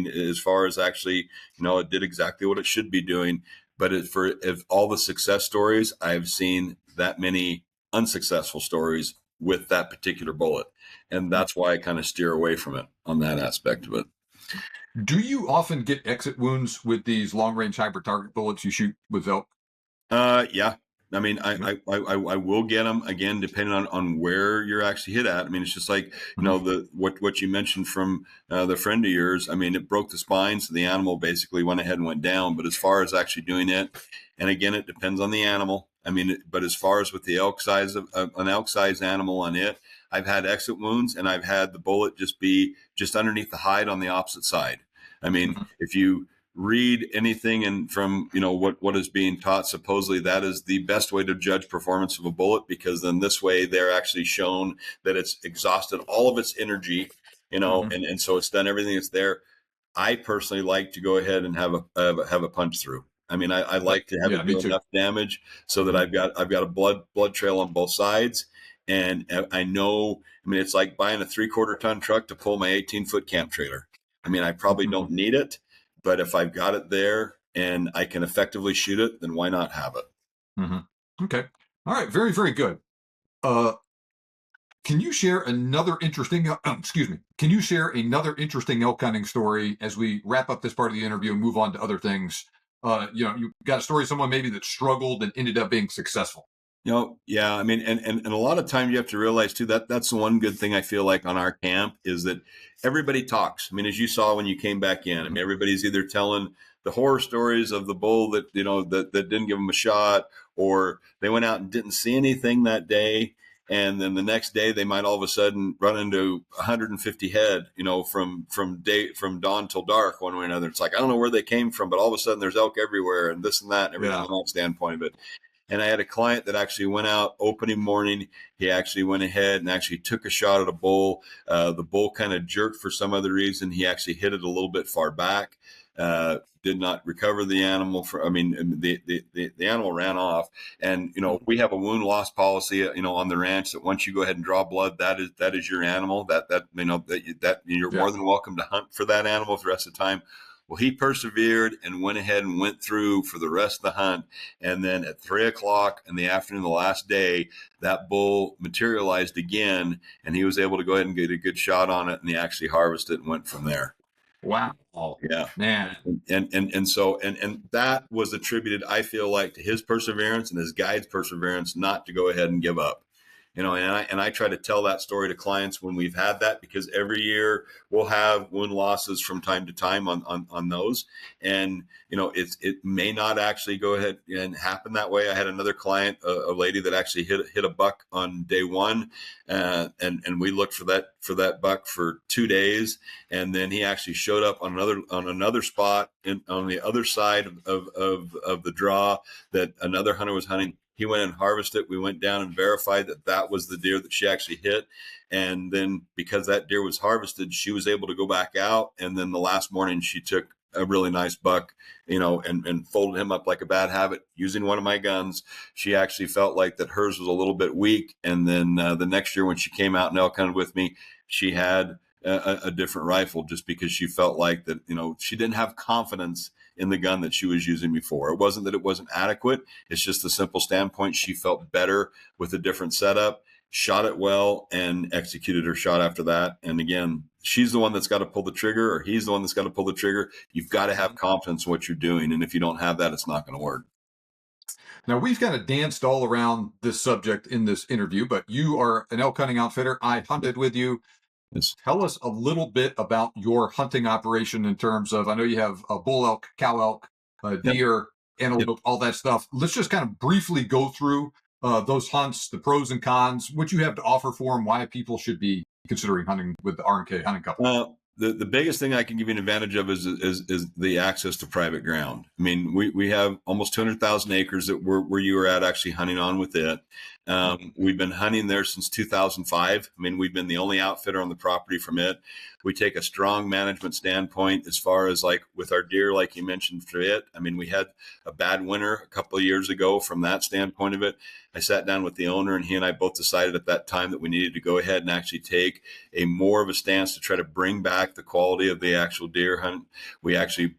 as far as actually, it did exactly what it should be doing. But if all the success stories, I've seen that many unsuccessful stories with that particular bullet. And that's why I kind of steer away from it on that aspect of it. Do you often get exit wounds with these long range hybrid target bullets you shoot with elk? Yeah. I mean, I will get them again, depending on where you're actually hit at. I mean, it's just like, what you mentioned from the friend of yours. I mean, it broke the spine. So the animal basically went ahead and went down. But as far as actually doing it, and again, it depends on the animal. I mean, but as far as with the elk size of an elk size animal on it, I've had exit wounds and I've had the bullet just be just underneath the hide on the opposite side. I mean, if you read anything and from what is being taught, supposedly that is the best way to judge performance of a bullet, because then this way they're actually shown that it's exhausted all of its energy, and so it's done everything that's there. I personally like to go ahead and have a punch through. I mean, I like to have it do enough damage so that I've got a blood trail on both sides. And I know, I mean, it's like buying a 3/4 ton truck to pull my 18-foot camp trailer. I mean, I probably don't need it, but if I've got it there and I can effectively shoot it, then why not have it? Okay. All right. Very, very good. Can you share another interesting, can you share another interesting elk hunting story as we wrap up this part of the interview and move on to other things? You got a story of someone maybe that struggled and ended up being successful. Yeah. I mean, and a lot of times you have to realize too, that's the one good thing I feel like on our camp is that everybody talks. I mean, as you saw when you came back in, I mean, everybody's either telling the horror stories of the bull that, that didn't give them a shot, or they went out and didn't see anything that day. And then the next day they might all of a sudden run into 150 head, from dawn till dark, one way or another. It's like, I don't know where they came from, but all of a sudden there's elk everywhere and this and that and everything from that standpoint of it. And I had a client that actually went out opening morning. He actually went ahead and actually took a shot at a bull. The bull kind of jerked for some other reason. He actually hit it a little bit far back. Did not recover the animal. The animal ran off. And we have a wound loss policy, on the ranch, that once you go ahead and draw blood, that is your animal. That you're more than welcome to hunt for that animal for the rest of the time. Well, he persevered and went ahead and went through for the rest of the hunt. And then at 3:00 in the afternoon, the last day, that bull materialized again, and he was able to go ahead and get a good shot on it. And he actually harvested it and went from there. Wow. Yeah. Man. And so that was attributed, I feel like, to his perseverance and his guide's perseverance not to go ahead and give up. And I try to tell that story to clients when we've had that, because every year we'll have wound losses from time to time on those. And, it may not actually go ahead and happen that way. I had another client, a lady that actually hit a buck on day one. And we looked for that buck for 2 days. And then he actually showed up on another spot on the other side of the draw that another hunter was hunting. He went and harvested it. We went down and verified that was the deer that she actually hit. And then because that deer was harvested, she was able to go back out. And then the last morning she took a really nice buck, and folded him up like a bad habit using one of my guns. She actually felt like that hers was a little bit weak. And then the next year when she came out and elk hunted with me, she had a different rifle, just because she felt like that, she didn't have confidence in the gun that she was using before. It wasn't that it wasn't adequate. It's just the simple standpoint. She felt better with a different setup, shot it well, and executed her shot after that. And again, she's the one that's got to pull the trigger, or he's the one that's got to pull the trigger. You've got to have confidence in what you're doing. And if you don't have that, it's not going to work. Now, we've kind of danced all around this subject in this interview, but you are an elk hunting outfitter. I hunted with you. Tell us a little bit about your hunting operation in terms of, I know you have a bull elk, cow elk, deer, antelope, all that stuff. Let's just kind of briefly go through those hunts, the pros and cons, what you have to offer for them, why people should be considering hunting with the R&K Hunting Company. The biggest thing I can give you an advantage of is the access to private ground. I mean, we have almost 200,000 acres that where you were at actually hunting on with it. We've been hunting there since 2005. I mean, we've been the only outfitter on the property from it. We take a strong management standpoint as far as like with our deer, like you mentioned for it. I mean, we had a bad winter a couple of years ago from that standpoint of it. I sat down with the owner, and he and I both decided at that time that we needed to go ahead and actually take a more of a stance to try to bring back the quality of the actual deer hunt. We actually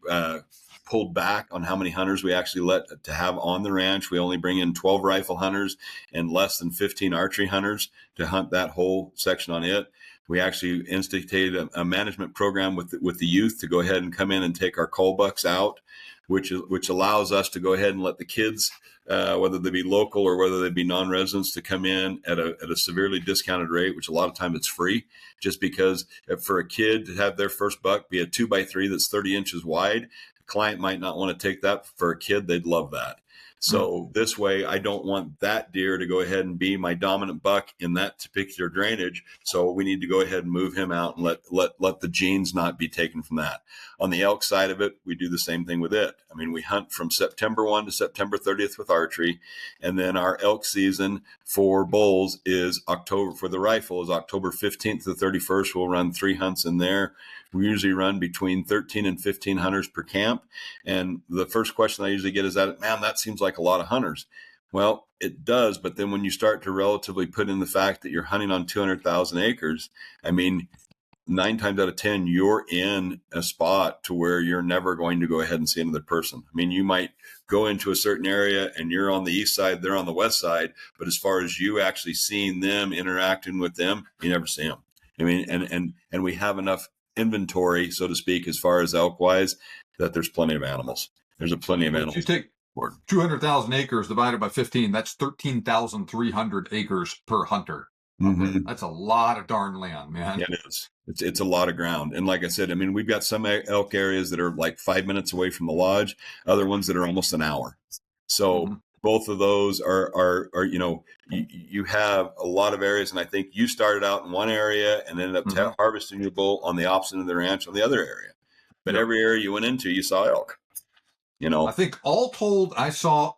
pulled back on how many hunters we actually let to have on the ranch. We only bring in 12 rifle hunters and less than 15 archery hunters to hunt that whole section on it. We actually instituted a management program with the youth to go ahead and come in and take our cull bucks out, which allows us to go ahead and let the kids, whether they be local or whether they be non-residents, to come in at a severely discounted rate, which a lot of times it's free, just because for a kid to have their first buck be a 2x3 that's 30 inches wide, the client might not want to take that. For a kid, they'd love that. So this way, I don't want that deer to go ahead and be my dominant buck in that particular drainage. So we need to go ahead and move him out and let the genes not be taken from that. On the elk side of it, we do the same thing with it. I mean, we hunt from September 1 to September 30th with archery. And then our elk season for bulls is for the rifle is October 15th to 31st. We'll run 3 hunts in there. We usually run between 13 and 15 hunters per camp. And the first question I usually get is man, that seems like a lot of hunters. Well, it does. But then when you start to relatively put in the fact that you're hunting on 200,000 acres, I mean, 9 times out of 10, you're in a spot to where you're never going to go ahead and see another person. I mean, you might go into a certain area and you're on the east side, they're on the west side. But as far as you actually seeing them, interacting with them, you never see them. I mean, and we have enough inventory, so to speak, as far as elk wise, that there's plenty of animals. There's plenty of animals. You take 200,000 acres divided by 15, that's 13,300 acres per hunter. Mm-hmm. That's a lot of darn land, man. Yeah, it is. It's a lot of ground. And like I said, I mean, we've got some elk areas that are like 5 minutes away from the lodge, other ones that are almost an hour. So both of those are you have a lot of areas. And I think you started out in one area and ended up harvesting your bull on the opposite of the ranch on the other area. But every area you went into, you saw elk. I think all told, I saw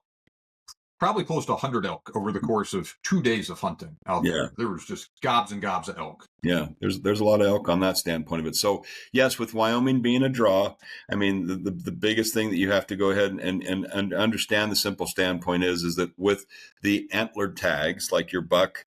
probably close to 100 elk over the course of 2 days of hunting out there. There was just gobs and gobs of elk. Yeah, there's a lot of elk on that standpoint of it. So yes, with Wyoming being a draw, I mean, the biggest thing that you have to go ahead and understand, the simple standpoint is that with the antlered tags, like your buck,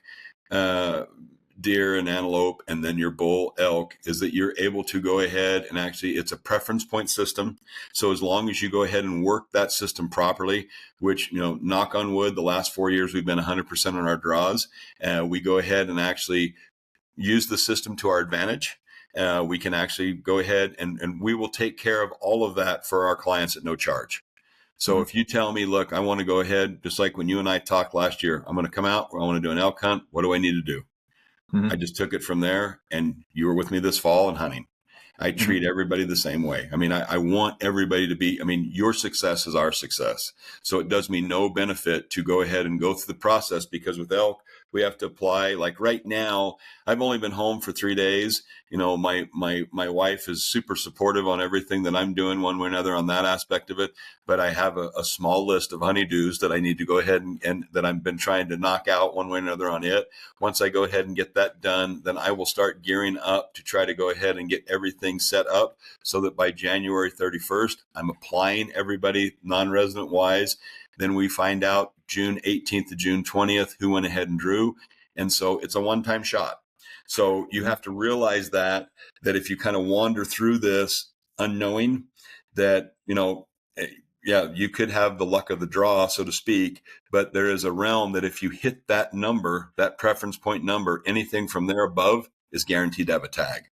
deer and antelope, and then your bull elk, is that you're able to go ahead and actually, it's a preference point system. So as long as you go ahead and work that system properly, which, knock on wood, the last 4 years, we've been 100% on our draws. We go ahead and actually use the system to our advantage. We can actually go ahead and we will take care of all of that for our clients at no charge. So if you tell me, look, I want to go ahead, just like when you and I talked last year, I'm going to come out, I want to do an elk hunt. What do I need to do? I just took it from there, and you were with me this fall and hunting. I treat everybody the same way. I mean, I want everybody to be, your success is our success. So it does me no benefit to go ahead and go through the process, because with elk, we have to apply. Like right now, I've only been home for 3 days. My wife is super supportive on everything that I'm doing one way or another on that aspect of it. But I have a small list of honeydews that I need to go ahead and that I've been trying to knock out one way or another on it. Once I go ahead and get that done, then I will start gearing up to try to go ahead and get everything set up so that by January 31st, I'm applying everybody non-resident wise. Then we find out June 18th to June 20th who went ahead and drew. And so it's a one-time shot. So you have to realize that if you kind of wander through this unknowing that, you could have the luck of the draw, so to speak, but there is a realm that if you hit that number, that preference point number, anything from there above is guaranteed to have a tag.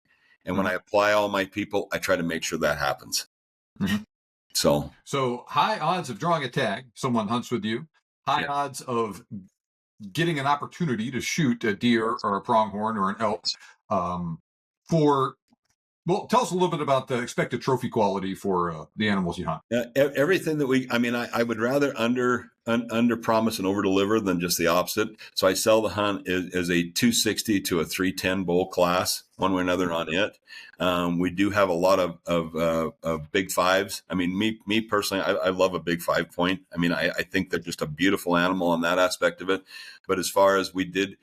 And when I apply all my people, I try to make sure that happens. So high odds of drawing a tag. Someone hunts with you. High odds of getting an opportunity to shoot a deer or a pronghorn or an elk. Tell us a little bit about the expected trophy quality for the animals you hunt. Everything that I would rather under promise and over deliver than just the opposite. So I sell the hunt as a 260 to a 310 bull class, one way or another on it. We do have a lot of big fives. I mean, me personally, I love a big 5 point. I mean, I think they're just a beautiful animal on that aspect of it. But as far as we did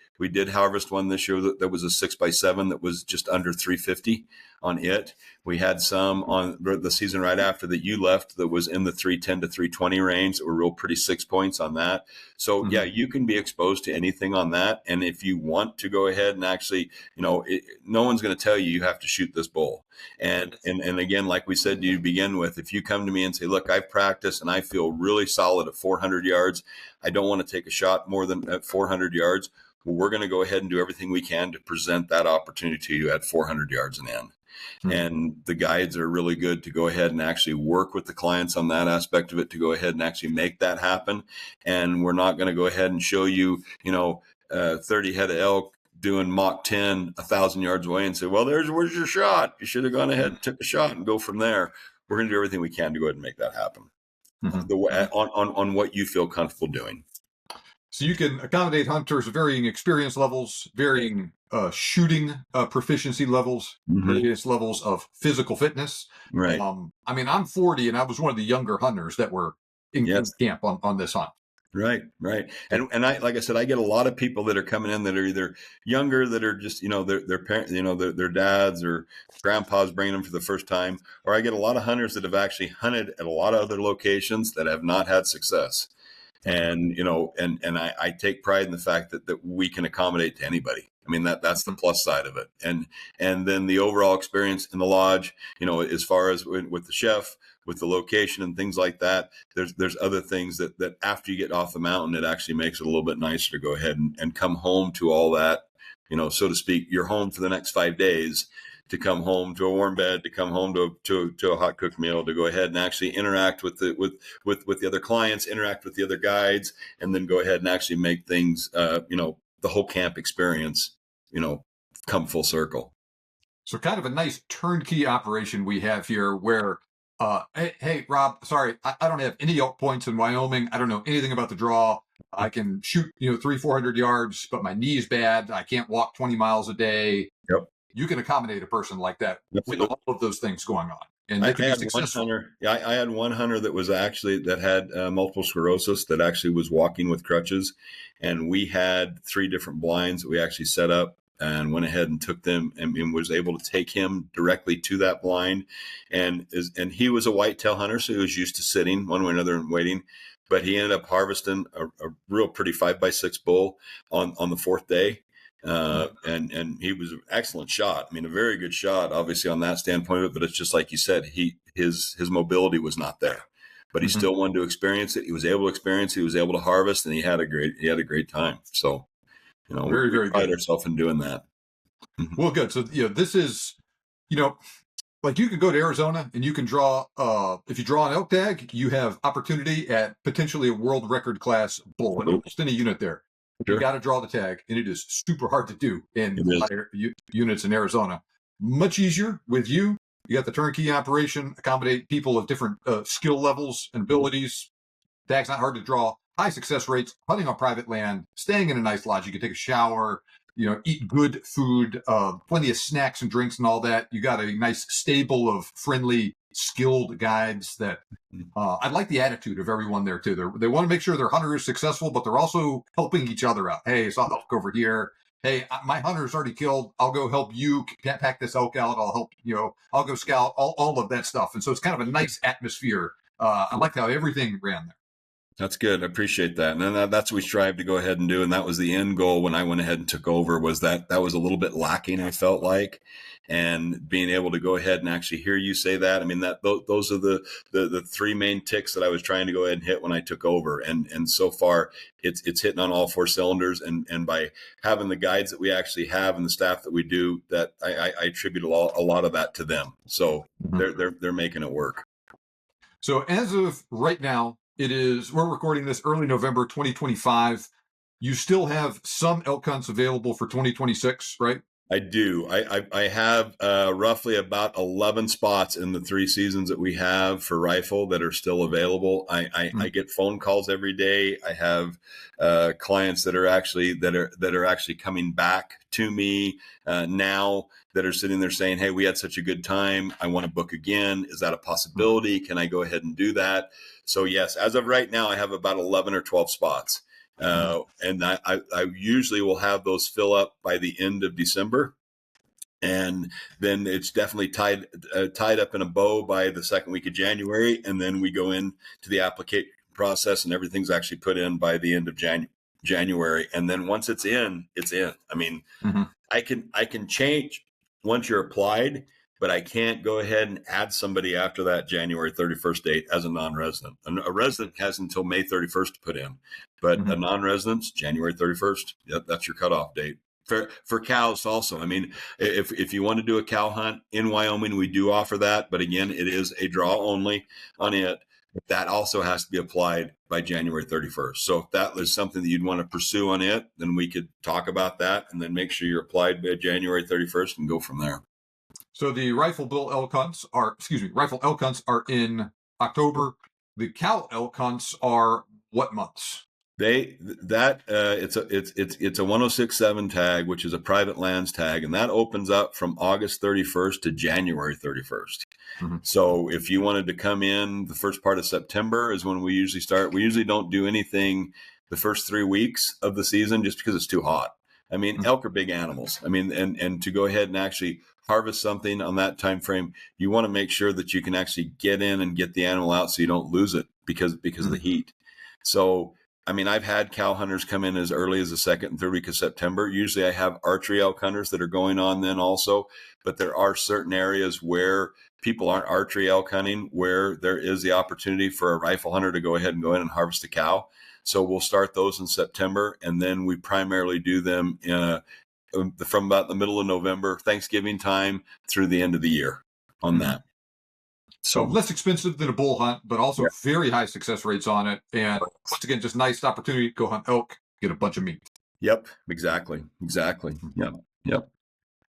harvest one this year that was a 6x7 that was just under 350 on it. We had some on the season right after that you left that was in the 310 to 320 range that were real pretty 6 points on that. So you can be exposed to anything on that. And if you want to go ahead and actually, no one's going to tell you have to shoot this bull. And again, like we said to begin with, if you come to me and say, look, I've practiced and I feel really solid at 400 yards. I don't want to take a shot more than at 400 yards. well, we're going to go ahead and do everything we can to present that opportunity to you at 400 yards and in. And the guides are really good to go ahead and actually work with the clients on that aspect of it, to go ahead and actually make that happen. And we're not going to go ahead and show you, 30 head of elk doing Mach 10, 1,000 yards away and say, well, where's your shot? You should have gone ahead and took a shot and go from there. We're going to do everything we can to go ahead and make that happen on what you feel comfortable doing. So you can accommodate hunters of varying experience levels, varying shooting proficiency levels, various levels of physical fitness. Right. I'm 40, and I was one of the younger hunters that were in camp on this hunt. Right. And I, like I said, I get a lot of people that are coming in that are either younger, that are just, their parents, their dads or grandpas bringing them for the first time, or I get a lot of hunters that have actually hunted at a lot of other locations that have not had success. And, I take pride in the fact that we can accommodate to anybody. I mean, that's the plus side of it. And then the overall experience in the lodge, as far as with the chef, with the location and things like that, there's other things that after you get off the mountain, it actually makes it a little bit nicer to go ahead and come home to all that, so to speak. You're home for the next 5 days, to come home to a warm bed, to come home to a hot cooked meal, to go ahead and actually interact with the other clients, interact with the other guides, and then go ahead and actually make things, the whole camp experience, come full circle. So kind of a nice turnkey operation we have here where, hey, Rob, sorry, I don't have any elk points in Wyoming. I don't know anything about the draw. I can shoot, 300-400 yards, but my knee's bad. I can't walk 20 miles a day. Yep. You can accommodate a person like that with all of those things going on. And I they can be had successful. I had one hunter that was actually, that had multiple sclerosis, that actually was walking with crutches. And we had 3 different blinds that we actually set up, and went ahead and took them and was able to take him directly to that blind. And he was a whitetail hunter, so he was used to sitting one way or another and waiting. But he ended up harvesting a real pretty 5x6 bull on the 4th day. And he was an excellent shot. I mean, a very good shot, obviously, on that standpoint of it. But it's just like you said, his mobility was not there, but he still wanted to experience it. He was able to experience it. He was able to harvest, and he had a great time. So, very, very pride good. ourselves in doing that. Well, good. So, this is, like you can go to Arizona and you can draw, if you draw an elk tag, you have opportunity at potentially a world record class bull in almost any unit there. Sure. You got to draw the tag, and it is super hard to do in units in Arizona. Much easier with you. You got the turnkey operation, accommodate people of different skill levels and abilities. Tag's not hard to draw. High success rates, hunting on private land, staying in a nice lodge. You can take a shower, eat good food, plenty of snacks and drinks and all that. You got a nice stable of friendly, skilled guides that I like the attitude of everyone there too. They want to make sure their hunter is successful, but they're also helping each other out. Hey, it's elk over here. Hey, my hunter's already killed. I'll go help you pack this elk out. I'll help, I'll go scout, all of that stuff. And so it's kind of a nice atmosphere. I like how everything ran there. That's good. I appreciate that. And that's what we strive to go ahead and do. And that was the end goal when I went ahead and took over, was that was a little bit lacking, I felt like. And being able to go ahead and actually hear you say that, I mean, those are the 3 main ticks that I was trying to go ahead and hit when I took over. And so far it's hitting on all 4 cylinders. And by having the guides that we actually have and the staff that we do, that I attribute a lot of that to them. So they're making it work. So as of right now, we're recording this early November 2025. You still have some elk hunts available for 2026, right? I do. I have roughly about 11 spots in the 3 seasons that we have for rifle that are still available. I get phone calls every day. I have clients that are actually coming back to me now, that are sitting there saying, "Hey, we had such a good time. I want to book again. Is that a possibility? Can I go ahead and do that?" So yes, as of right now, I have about 11 or 12 spots. And I usually will have those fill up by the end of December. And then it's definitely tied up in a bow by the 2nd week of January. And then we go into the application process, and everything's actually put in by the end of January. And then once it's in, it's in. I mean, I can change once you're applied. but I can't go ahead and add somebody after that January 31st date as a non-resident. A resident has until May 31st to put in, but a non-resident's January 31st. That's your cutoff date. For cows also. I mean, if you want to do a cow hunt in Wyoming, we do offer that, but again, it is a draw only on it. That also has to be applied by January 31st. So if that was something that you'd want to pursue on it, then we could talk about that and then make sure you're applied by January 31st and go from there. So the rifle elk hunts are in October. The cow elk hunts are what months? It's a 1067 tag, which is a private lands tag, and that opens up from August 31st to January 31st. So if you wanted to come in, the first part of September is when we usually start. We usually don't do anything the first 3 weeks of the season just because it's too hot. I mean, elk are big animals. I mean, and to go ahead and actually harvest something on that time frame, you want to make sure that you can actually get in and get the animal out so you don't lose it because of the heat. So I mean, I've had cow hunters come in as early as the second and third week of September. Usually I have archery elk hunters that are going on then also, but there are certain areas where people aren't archery elk hunting where there is the opportunity for a rifle hunter to go ahead and go in and harvest a cow. So we'll start those in September, and then we primarily do them from about the middle of November, Thanksgiving time, through the end of the year on that. So less expensive than a bull hunt, but also very high success rates on it. And once again, just nice opportunity to go hunt elk, get a bunch of meat. Yep, exactly. Yep.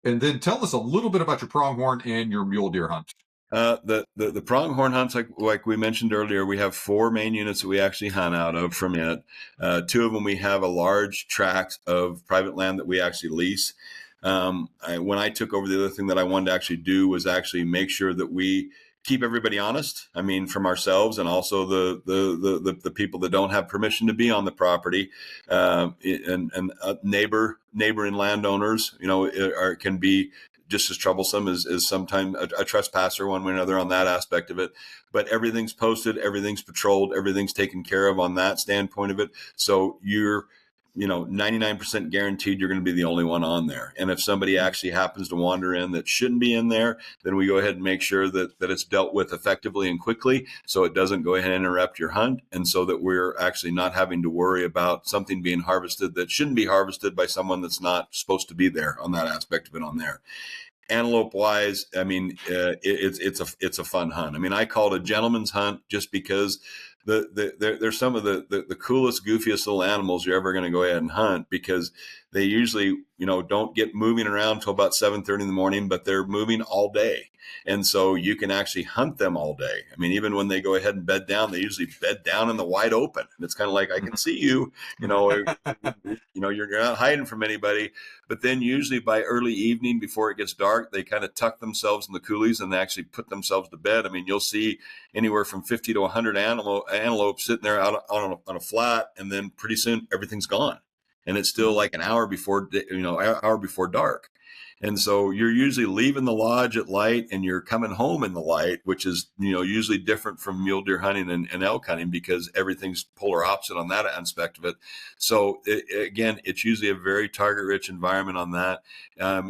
And then tell us a little bit about your pronghorn and your mule deer hunt. The pronghorn hunts, like we mentioned earlier, we have 4 main units that we actually hunt out of from it. 2 of them, we have a large tract of private land that we actually lease. When I took over, the other thing that I wanted to actually do was actually make sure that we keep everybody honest. I mean, from ourselves and also the people that don't have permission to be on the property, and neighboring landowners, can be just as troublesome as sometimes a trespasser one way or another on that aspect of it. But everything's posted, everything's patrolled, everything's taken care of on that standpoint of it. So you're 99% guaranteed you're going to be the only one on there. And if somebody actually happens to wander in that shouldn't be in there, then we go ahead and make sure that it's dealt with effectively and quickly so it doesn't go ahead and interrupt your hunt, and so that we're actually not having to worry about something being harvested that shouldn't be harvested by someone that's not supposed to be there on that aspect of it on there. Antelope wise, I mean, it's a fun hunt. I mean, I call it a gentleman's hunt just because they're some of the coolest, goofiest little animals you're ever going to go ahead and hunt, because they usually, don't get moving around until about 7:30 in the morning, but they're moving all day. And so you can actually hunt them all day. I mean, even when they go ahead and bed down, they usually bed down in the wide open. And it's kind of like, I can see you, you're not hiding from anybody. But then usually by early evening, before it gets dark, they kind of tuck themselves in the coulees and they actually put themselves to bed. I mean, you'll see anywhere from 50 to 100 antelope sitting there out on a flat, and then pretty soon everything's gone. And it's still like an hour before dark. And so you're usually leaving the lodge at light and you're coming home in the light, which is, usually different from mule deer hunting and elk hunting, because everything's polar opposite on that aspect of it. So again, it's usually a very target rich environment on that.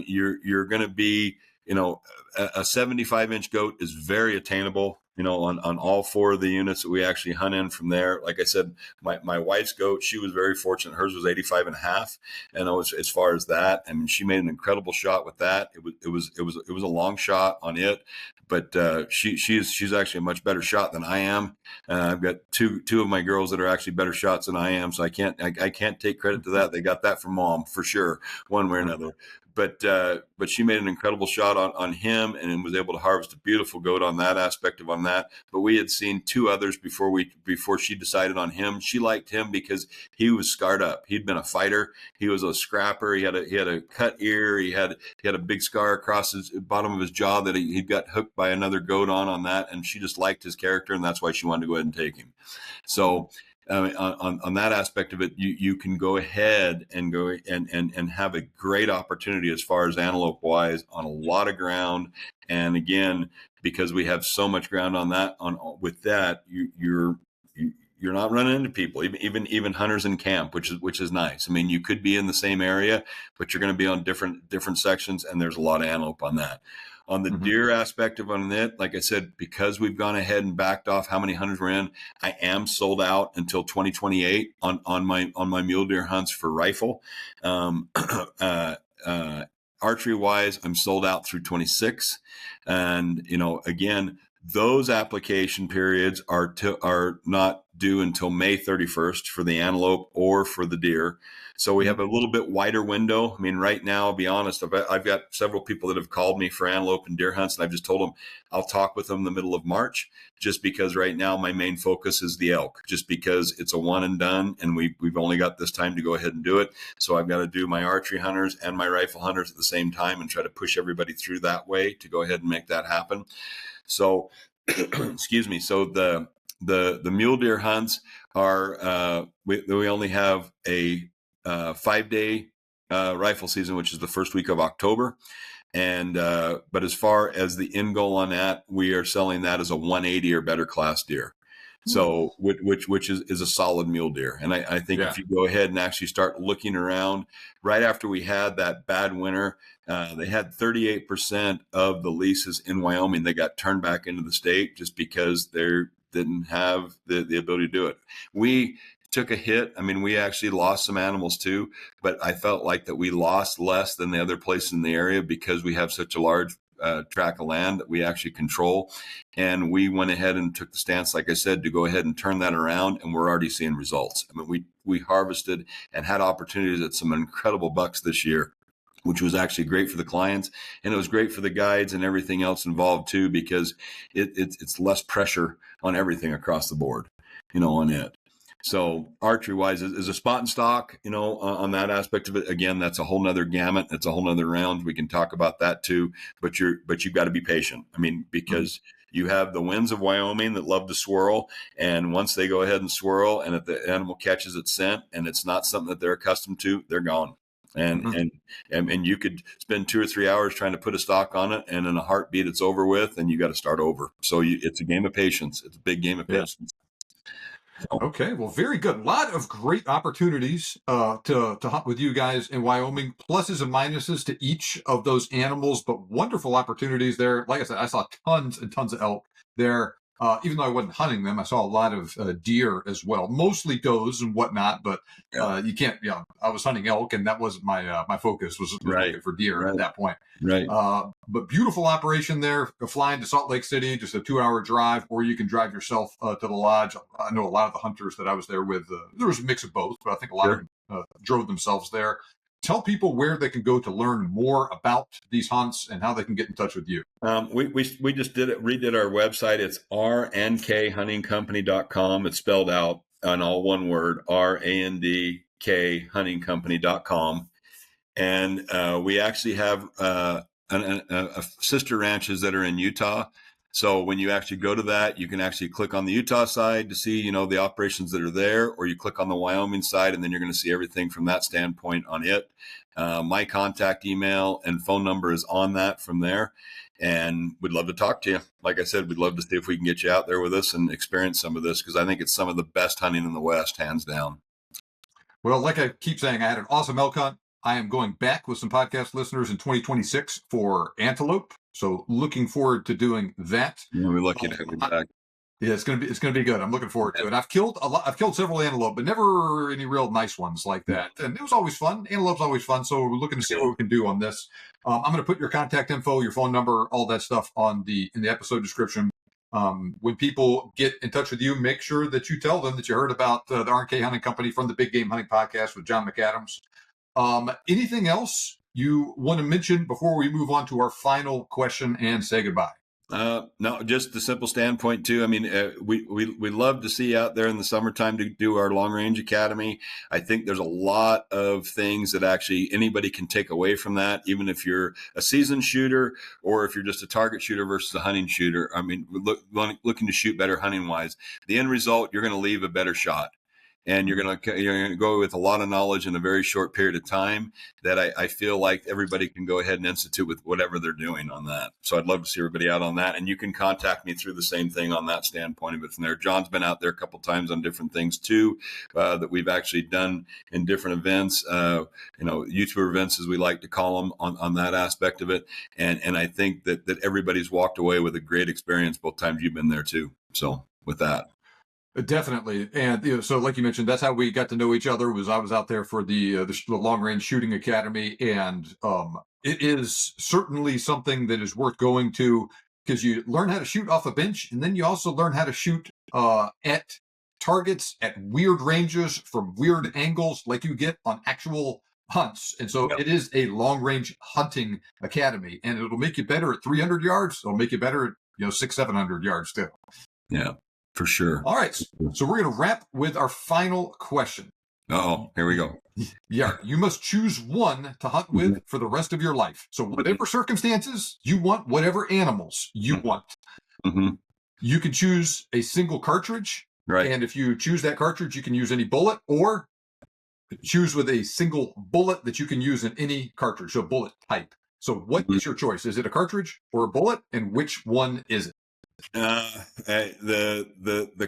You're going to be, a 75-inch goat is very attainable, on all 4 of the units that we actually hunt in from there. Like I said, my wife's goat, she was very fortunate. Hers was 85 and a half. And as far as that, I mean, she made an incredible shot with that. It was a long shot on it, but she's actually a much better shot than I am. I've got two of my girls that are actually better shots than I am. So I can't take credit to that. They got that from mom for sure, one way or another. But she made an incredible shot on him and was able to harvest a beautiful goat on that aspect of on that. But we had seen 2 others before she decided on him. She liked him because he was scarred up. He'd been a fighter. He was a scrapper. He had a cut ear. He had a big scar across his bottom of his jaw that he got hooked by another goat on that. And she just liked his character, and that's why she wanted to go ahead and take him. So on that aspect of it, you can go ahead and go and have a great opportunity as far as antelope wise on a lot of ground. And again, because we have so much ground on that, with that, you're not running into people, even hunters in camp, which is nice. I mean, you could be in the same area, but you're going to be on different sections, and there's a lot of antelope on that. On the deer aspect of it, like I said, because we've gone ahead and backed off how many hunters we're in, I am sold out until 2028 on my mule deer hunts for rifle. Archery wise, I'm sold out through 26. And, again, those application periods are not due until May 31st for the antelope or for the deer. So we have a little bit wider window. I mean, right now, I'll be honest, I've got several people that have called me for antelope and deer hunts, and I've just told them I'll talk with them in the middle of March, just because right now my main focus is the elk, just because it's a one and done, and we've only got this time to go ahead and do it. So I've got to do my archery hunters and my rifle hunters at the same time and try to push everybody through that way to go ahead and make that happen. So, excuse me. So the mule deer hunts are, we only have a 5-day rifle season, which is the first week of October. And, but as far as the end goal on that, we are selling that as a 180 or better class deer. So, which is a solid mule deer. And I think if you go ahead and actually start looking around, right after we had that bad winter, they had 38% of the leases in Wyoming that got turned back into the state just because they didn't have the ability to do it. We took a hit. I mean, we actually lost some animals too, but I felt like that we lost less than the other places in the area because we have such a large tract of land that we actually control. And we went ahead and took the stance, like I said, to go ahead and turn that around. And we're already seeing results. I mean, we harvested and had opportunities at some incredible bucks this year, which was actually great for the clients. And it was great for the guides and everything else involved too, because it's less pressure on everything across the board, on it. So archery wise is a spot and stock, on that aspect of it. Again, that's a whole nother gamut. That's a whole nother round. We can talk about that too, but you've got to be patient. I mean, because you have the winds of Wyoming that love to swirl. And once they go ahead and swirl, and if the animal catches its scent and it's not something that they're accustomed to, they're gone. And you could spend 2 or 3 hours trying to put a stock on it, and in a heartbeat it's over with, and you got to start over. So it's a game of patience. It's a big game of patience. Okay, well, very good. A lot of great opportunities to hunt with you guys in Wyoming, pluses and minuses to each of those animals, but wonderful opportunities there. Like I said, I saw tons and tons of elk there. Even though I wasn't hunting them, I saw a lot of deer as well, mostly does and whatnot. But you can't. I was hunting elk, and that wasn't my focus. Was looking for deer at that point. Right. But beautiful operation there. Flying to Salt Lake City, just a 2-hour drive, or you can drive yourself to the lodge. I know a lot of the hunters that I was there with. There was a mix of both, but I think a lot of them drove themselves there. Tell people where they can go to learn more about these hunts and how they can get in touch with you. We just redid our website. It's R&K Hunting Company.com. It's spelled out on all one word, RANDK Hunting Company.com. And we actually have sister ranches that are in Utah. So when you actually go to that, you can actually click on the Utah side to see, the operations that are there, or you click on the Wyoming side, and then you're going to see everything from that standpoint on it. My contact email and phone number is on that from there. And we'd love to talk to you. Like I said, we'd love to see if we can get you out there with us and experience some of this, because I think it's some of the best hunting in the West, hands down. Well, like I keep saying, I had an awesome elk hunt. I am going back with some podcast listeners in 2026 for antelope. So looking forward to doing that. We're lucky to have you back. Yeah, it's gonna be good. I'm looking forward to it. I've killed several antelope, but never any real nice ones like that. And it was always fun. Antelope's always fun. So we're looking to see what we can do on this. I'm going to put your contact info, your phone number, all that stuff in the episode description. When people get in touch with you, make sure that you tell them that you heard about the R&K Hunting Company from the Big Game Hunting Podcast with John McAdams. Anything else you want to mention before we move on to our final question and say goodbye? No, just the simple standpoint too. I mean, we love to see you out there in the summertime to do our long range academy. I think there's a lot of things that actually anybody can take away from that, even if you're a seasoned shooter or if you're just a target shooter versus a hunting shooter. I mean, looking to shoot better hunting wise, the end result, you're going to leave a better shot. and you're going to go with a lot of knowledge in a very short period of time that I feel like everybody can go ahead and institute with whatever they're doing on that. So I'd love to see everybody out on that. And you can contact me through the same thing on that standpoint of it from there. John's been out there a couple of times on different things too, that we've actually done in different events, YouTuber events, as we like to call them, on that aspect of it. And I think that everybody's walked away with a great experience both times you've been there too. So with that. Definitely. And so like you mentioned, that's how we got to know each other. Was I was out there for the long range shooting academy, and it is certainly something that is worth going to, because you learn how to shoot off a bench, and then you also learn how to shoot at targets at weird ranges from weird angles, like you get on actual hunts. And so it is a long range hunting academy, and it'll make you better at 300 yards. It'll make you better at 600-700 yards too. Yeah. For sure. All right. So we're going to wrap with our final question. Oh, here we go. Yeah. You must choose one to hunt with for the rest of your life. So whatever circumstances you want, whatever animals you want, you can choose a single cartridge. Right. And if you choose that cartridge, you can use any bullet, or choose with a single bullet that you can use in any cartridge. So bullet type. So what is your choice? Is it a cartridge or a bullet? And which one is it? The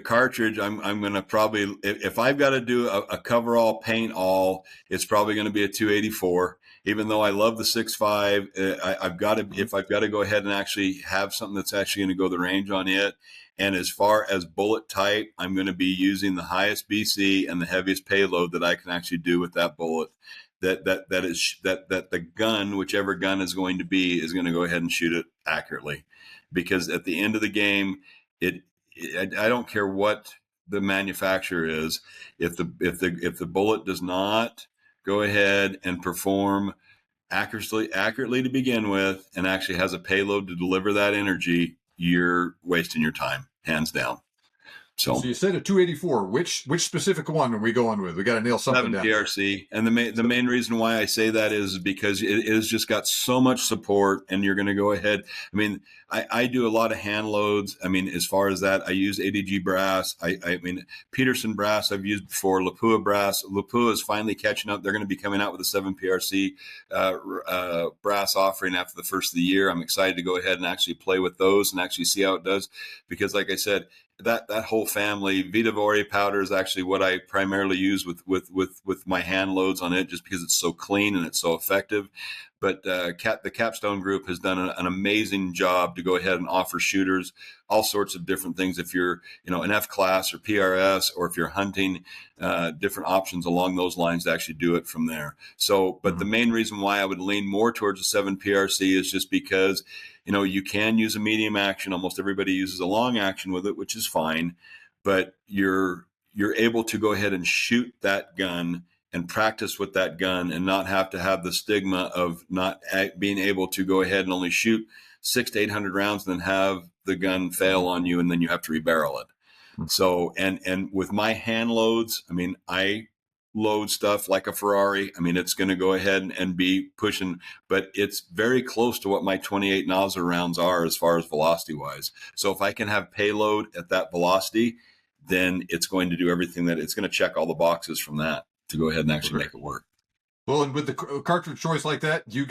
cartridge, I'm going to probably, if I've got to do a coverall paint all, it's probably going to be a 284. Even though I love the 6.5, I've got to, if I've got to go ahead and actually have something that's actually going to go the range on it. And as far as bullet type, I'm going to be using the highest BC and the heaviest payload that I can actually do with that bullet. That the gun, whichever gun is going to be, is going to go ahead and shoot it accurately. Because at the end of the game, I don't care what the manufacturer is. If the bullet does not go ahead and perform accurately to begin with, and actually has a payload to deliver that energy, you're wasting your time, hands down. So you said a 284. Which specific one are we going with? We got to nail something down. 7 PRC, and the main reason why I say that is because it has just got so much support, and you're going to go ahead. I mean, I do a lot of hand loads. I mean, as far as that, I use ADG brass. I mean, Peterson brass I've used before. Lapua brass. Lapua is finally catching up. They're going to be coming out with a 7 PRC brass offering after the first of the year. I'm excited to go ahead and actually play with those and actually see how it does, because like I said, that whole family, Vita Vore powder is actually what I primarily use with my hand loads on it, just because it's so clean and it's so effective. But the Capstone Group has done an amazing job to go ahead and offer shooters all sorts of different things. If you're, an F class or PRS, or if you're hunting, different options along those lines to actually do it from there. So, but the main reason why I would lean more towards a 7 PRC is just because, you can use a medium action. Almost everybody uses a long action with it, which is fine, but you're able to go ahead and shoot that gun and practice with that gun, and not have to have the stigma of not being able to go ahead and only shoot 600 to 800 rounds and then have the gun fail on you, and then you have to rebarrel it. So, and with my hand loads, I mean, I load stuff like a Ferrari. I mean, it's going to go ahead and be pushing, but it's very close to what my 28 nozzle rounds are as far as velocity wise. So if I can have payload at that velocity, then it's going to do everything that it's going to check all the boxes from that to go ahead and actually make it work. Well, and with the cartridge choice like that, you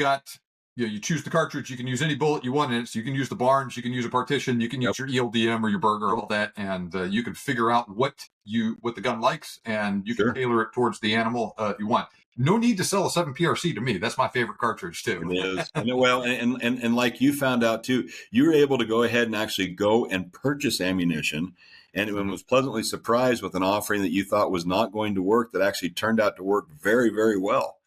choose the cartridge. You can use any bullet you want in it. So you can use the Barnes, you can use a partition, you can use your ELDM or your Bergara, all that, and you can figure out what the gun likes, and you can tailor it towards the animal you want. No need to sell a 7 PRC to me. That's my favorite cartridge too. It is. and like you found out too, you were able to go ahead and actually go and purchase ammunition, and was pleasantly surprised with an offering that you thought was not going to work that actually turned out to work very, very well.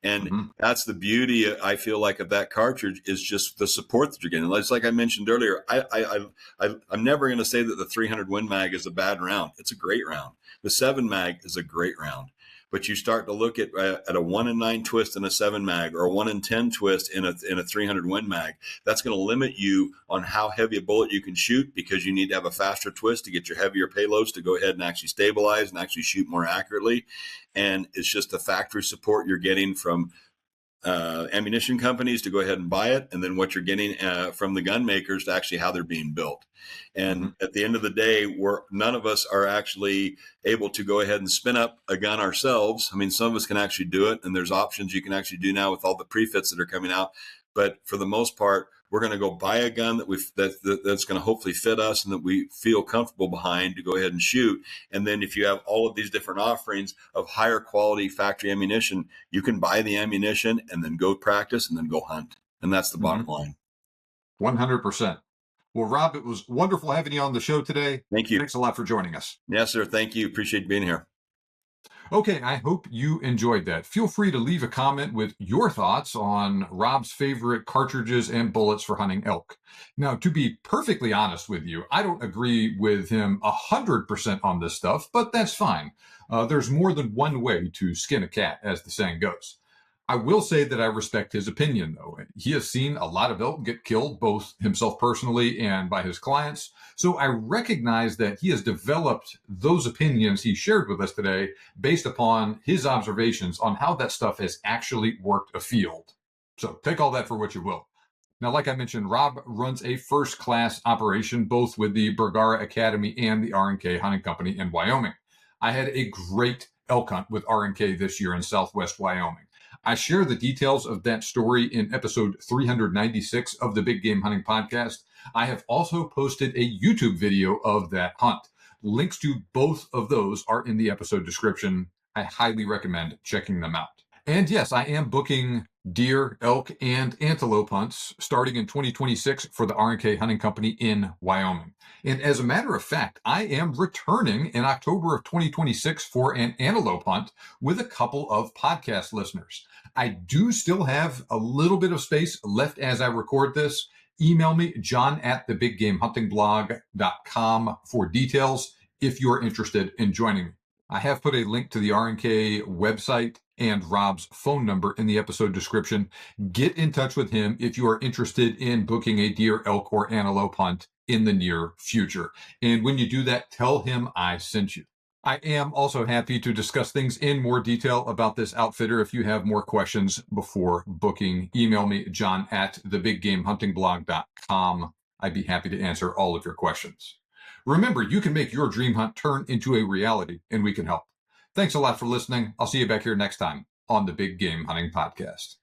And that's the beauty, I feel like, of that cartridge, is just the support that you're getting. It's like I mentioned earlier, I'm never going to say that the 300 Win Mag is a bad round. It's a great round. The 7 Mag is a great round. But you start to look at a 1 in 9 twist in a 7 mag, or a 1 in 10 twist in a 300 Win Mag. That's going to limit you on how heavy a bullet you can shoot, because you need to have a faster twist to get your heavier payloads to go ahead and actually stabilize and actually shoot more accurately. And it's just the factory support you're getting from ammunition companies to go ahead and buy it, and then what you're getting from the gun makers to actually how they're being built. And at the end of the day, none of us are actually able to go ahead and spin up a gun ourselves. I mean, some of us can actually do it, and there's options you can actually do now with all the prefits that are coming out. But for the most part, we're going to go buy a gun that's going to hopefully fit us and that we feel comfortable behind to go ahead and shoot. And then if you have all of these different offerings of higher quality factory ammunition, you can buy the ammunition and then go practice and then go hunt. And that's the bottom line. 100%. Well, Rob, it was wonderful having you on the show today. Thank you. Thanks a lot for joining us. Yes, sir. Thank you. Appreciate being here. Okay, I hope you enjoyed that. Feel free to leave a comment with your thoughts on Rob's favorite cartridges and bullets for hunting elk. Now, to be perfectly honest with you, I don't agree with him 100% on this stuff, but that's fine. There's more than one way to skin a cat, as the saying goes. I will say that I respect his opinion, though. He has seen a lot of elk get killed, both himself personally and by his clients. So I recognize that he has developed those opinions he shared with us today based upon his observations on how that stuff has actually worked afield. So take all that for what you will. Now, like I mentioned, Rob runs a first-class operation both with the Bergara Academy and the R&K Hunting Company in Wyoming. I had a great elk hunt with R&K this year in southwest Wyoming. I share the details of that story in episode 396 of the Big Game Hunting Podcast. I have also posted a YouTube video of that hunt. Links to both of those are in the episode description. I highly recommend checking them out. And yes, I am booking deer, elk, and antelope hunts starting in 2026 for the R&K Hunting Company in Wyoming. And as a matter of fact, I am returning in October of 2026 for an antelope hunt with a couple of podcast listeners. I do still have a little bit of space left as I record this. Email me, john@thebiggamehuntingblog.com for details if you're interested in joining me. I have put a link to the R&K website and Rob's phone number in the episode description. Get in touch with him if you are interested in booking a deer, elk, or antelope hunt in the near future. And when you do that, tell him I sent you. I am also happy to discuss things in more detail about this outfitter. If you have more questions before booking, email me, john@thebiggamehuntingblog.com. I'd be happy to answer all of your questions. Remember, you can make your dream hunt turn into a reality, and we can help. Thanks a lot for listening. I'll see you back here next time on the Big Game Hunting Podcast.